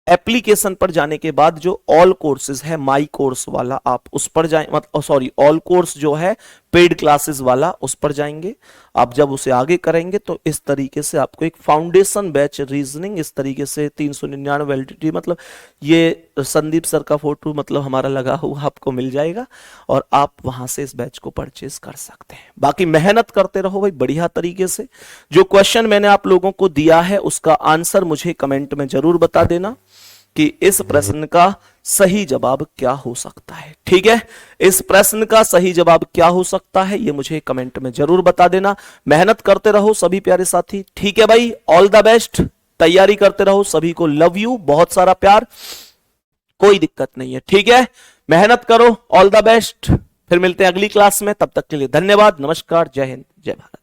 एप्लीकेशन पर जाने के बाद जो ऑल कोर्सेज है, माई कोर्स वाला, आप उस पर जाए, मतलब ऑल कोर्स जो है पेड क्लासेस वाला, उस पर जाएंगे। आप जब उसे आगे करेंगे तो इस तरीके से आपको एक फाउंडेशन बैच रीजनिंग, इस तरीके से 399 वैलिडिटी, मतलब ये संदीप सर का फोटो मतलब हमारा लगा हुआ आपको मिल जाएगा और आप वहां से इस बैच को परचेज कर सकते हैं। बाकी मेहनत करते रहो भाई बढ़िया तरीके से। जो क्वेश्चन मैंने आप लोगों को दिया है उसका आंसर मुझे कमेंट में जरूर बता देना कि इस प्रश्न का सही जवाब क्या हो सकता है। ठीक है, इस प्रश्न का सही जवाब क्या हो सकता है ये मुझे कमेंट में जरूर बता देना। मेहनत करते रहो सभी प्यारे साथी। ठीक है भाई, ऑल द बेस्ट, तैयारी करते रहो। सभी को लव यू, बहुत सारा प्यार, कोई दिक्कत नहीं है। ठीक है, मेहनत करो, ऑल द बेस्ट। फिर मिलते हैं अगली क्लास में, तब तक के लिए धन्यवाद, नमस्कार, जय हिंद, जय भारत।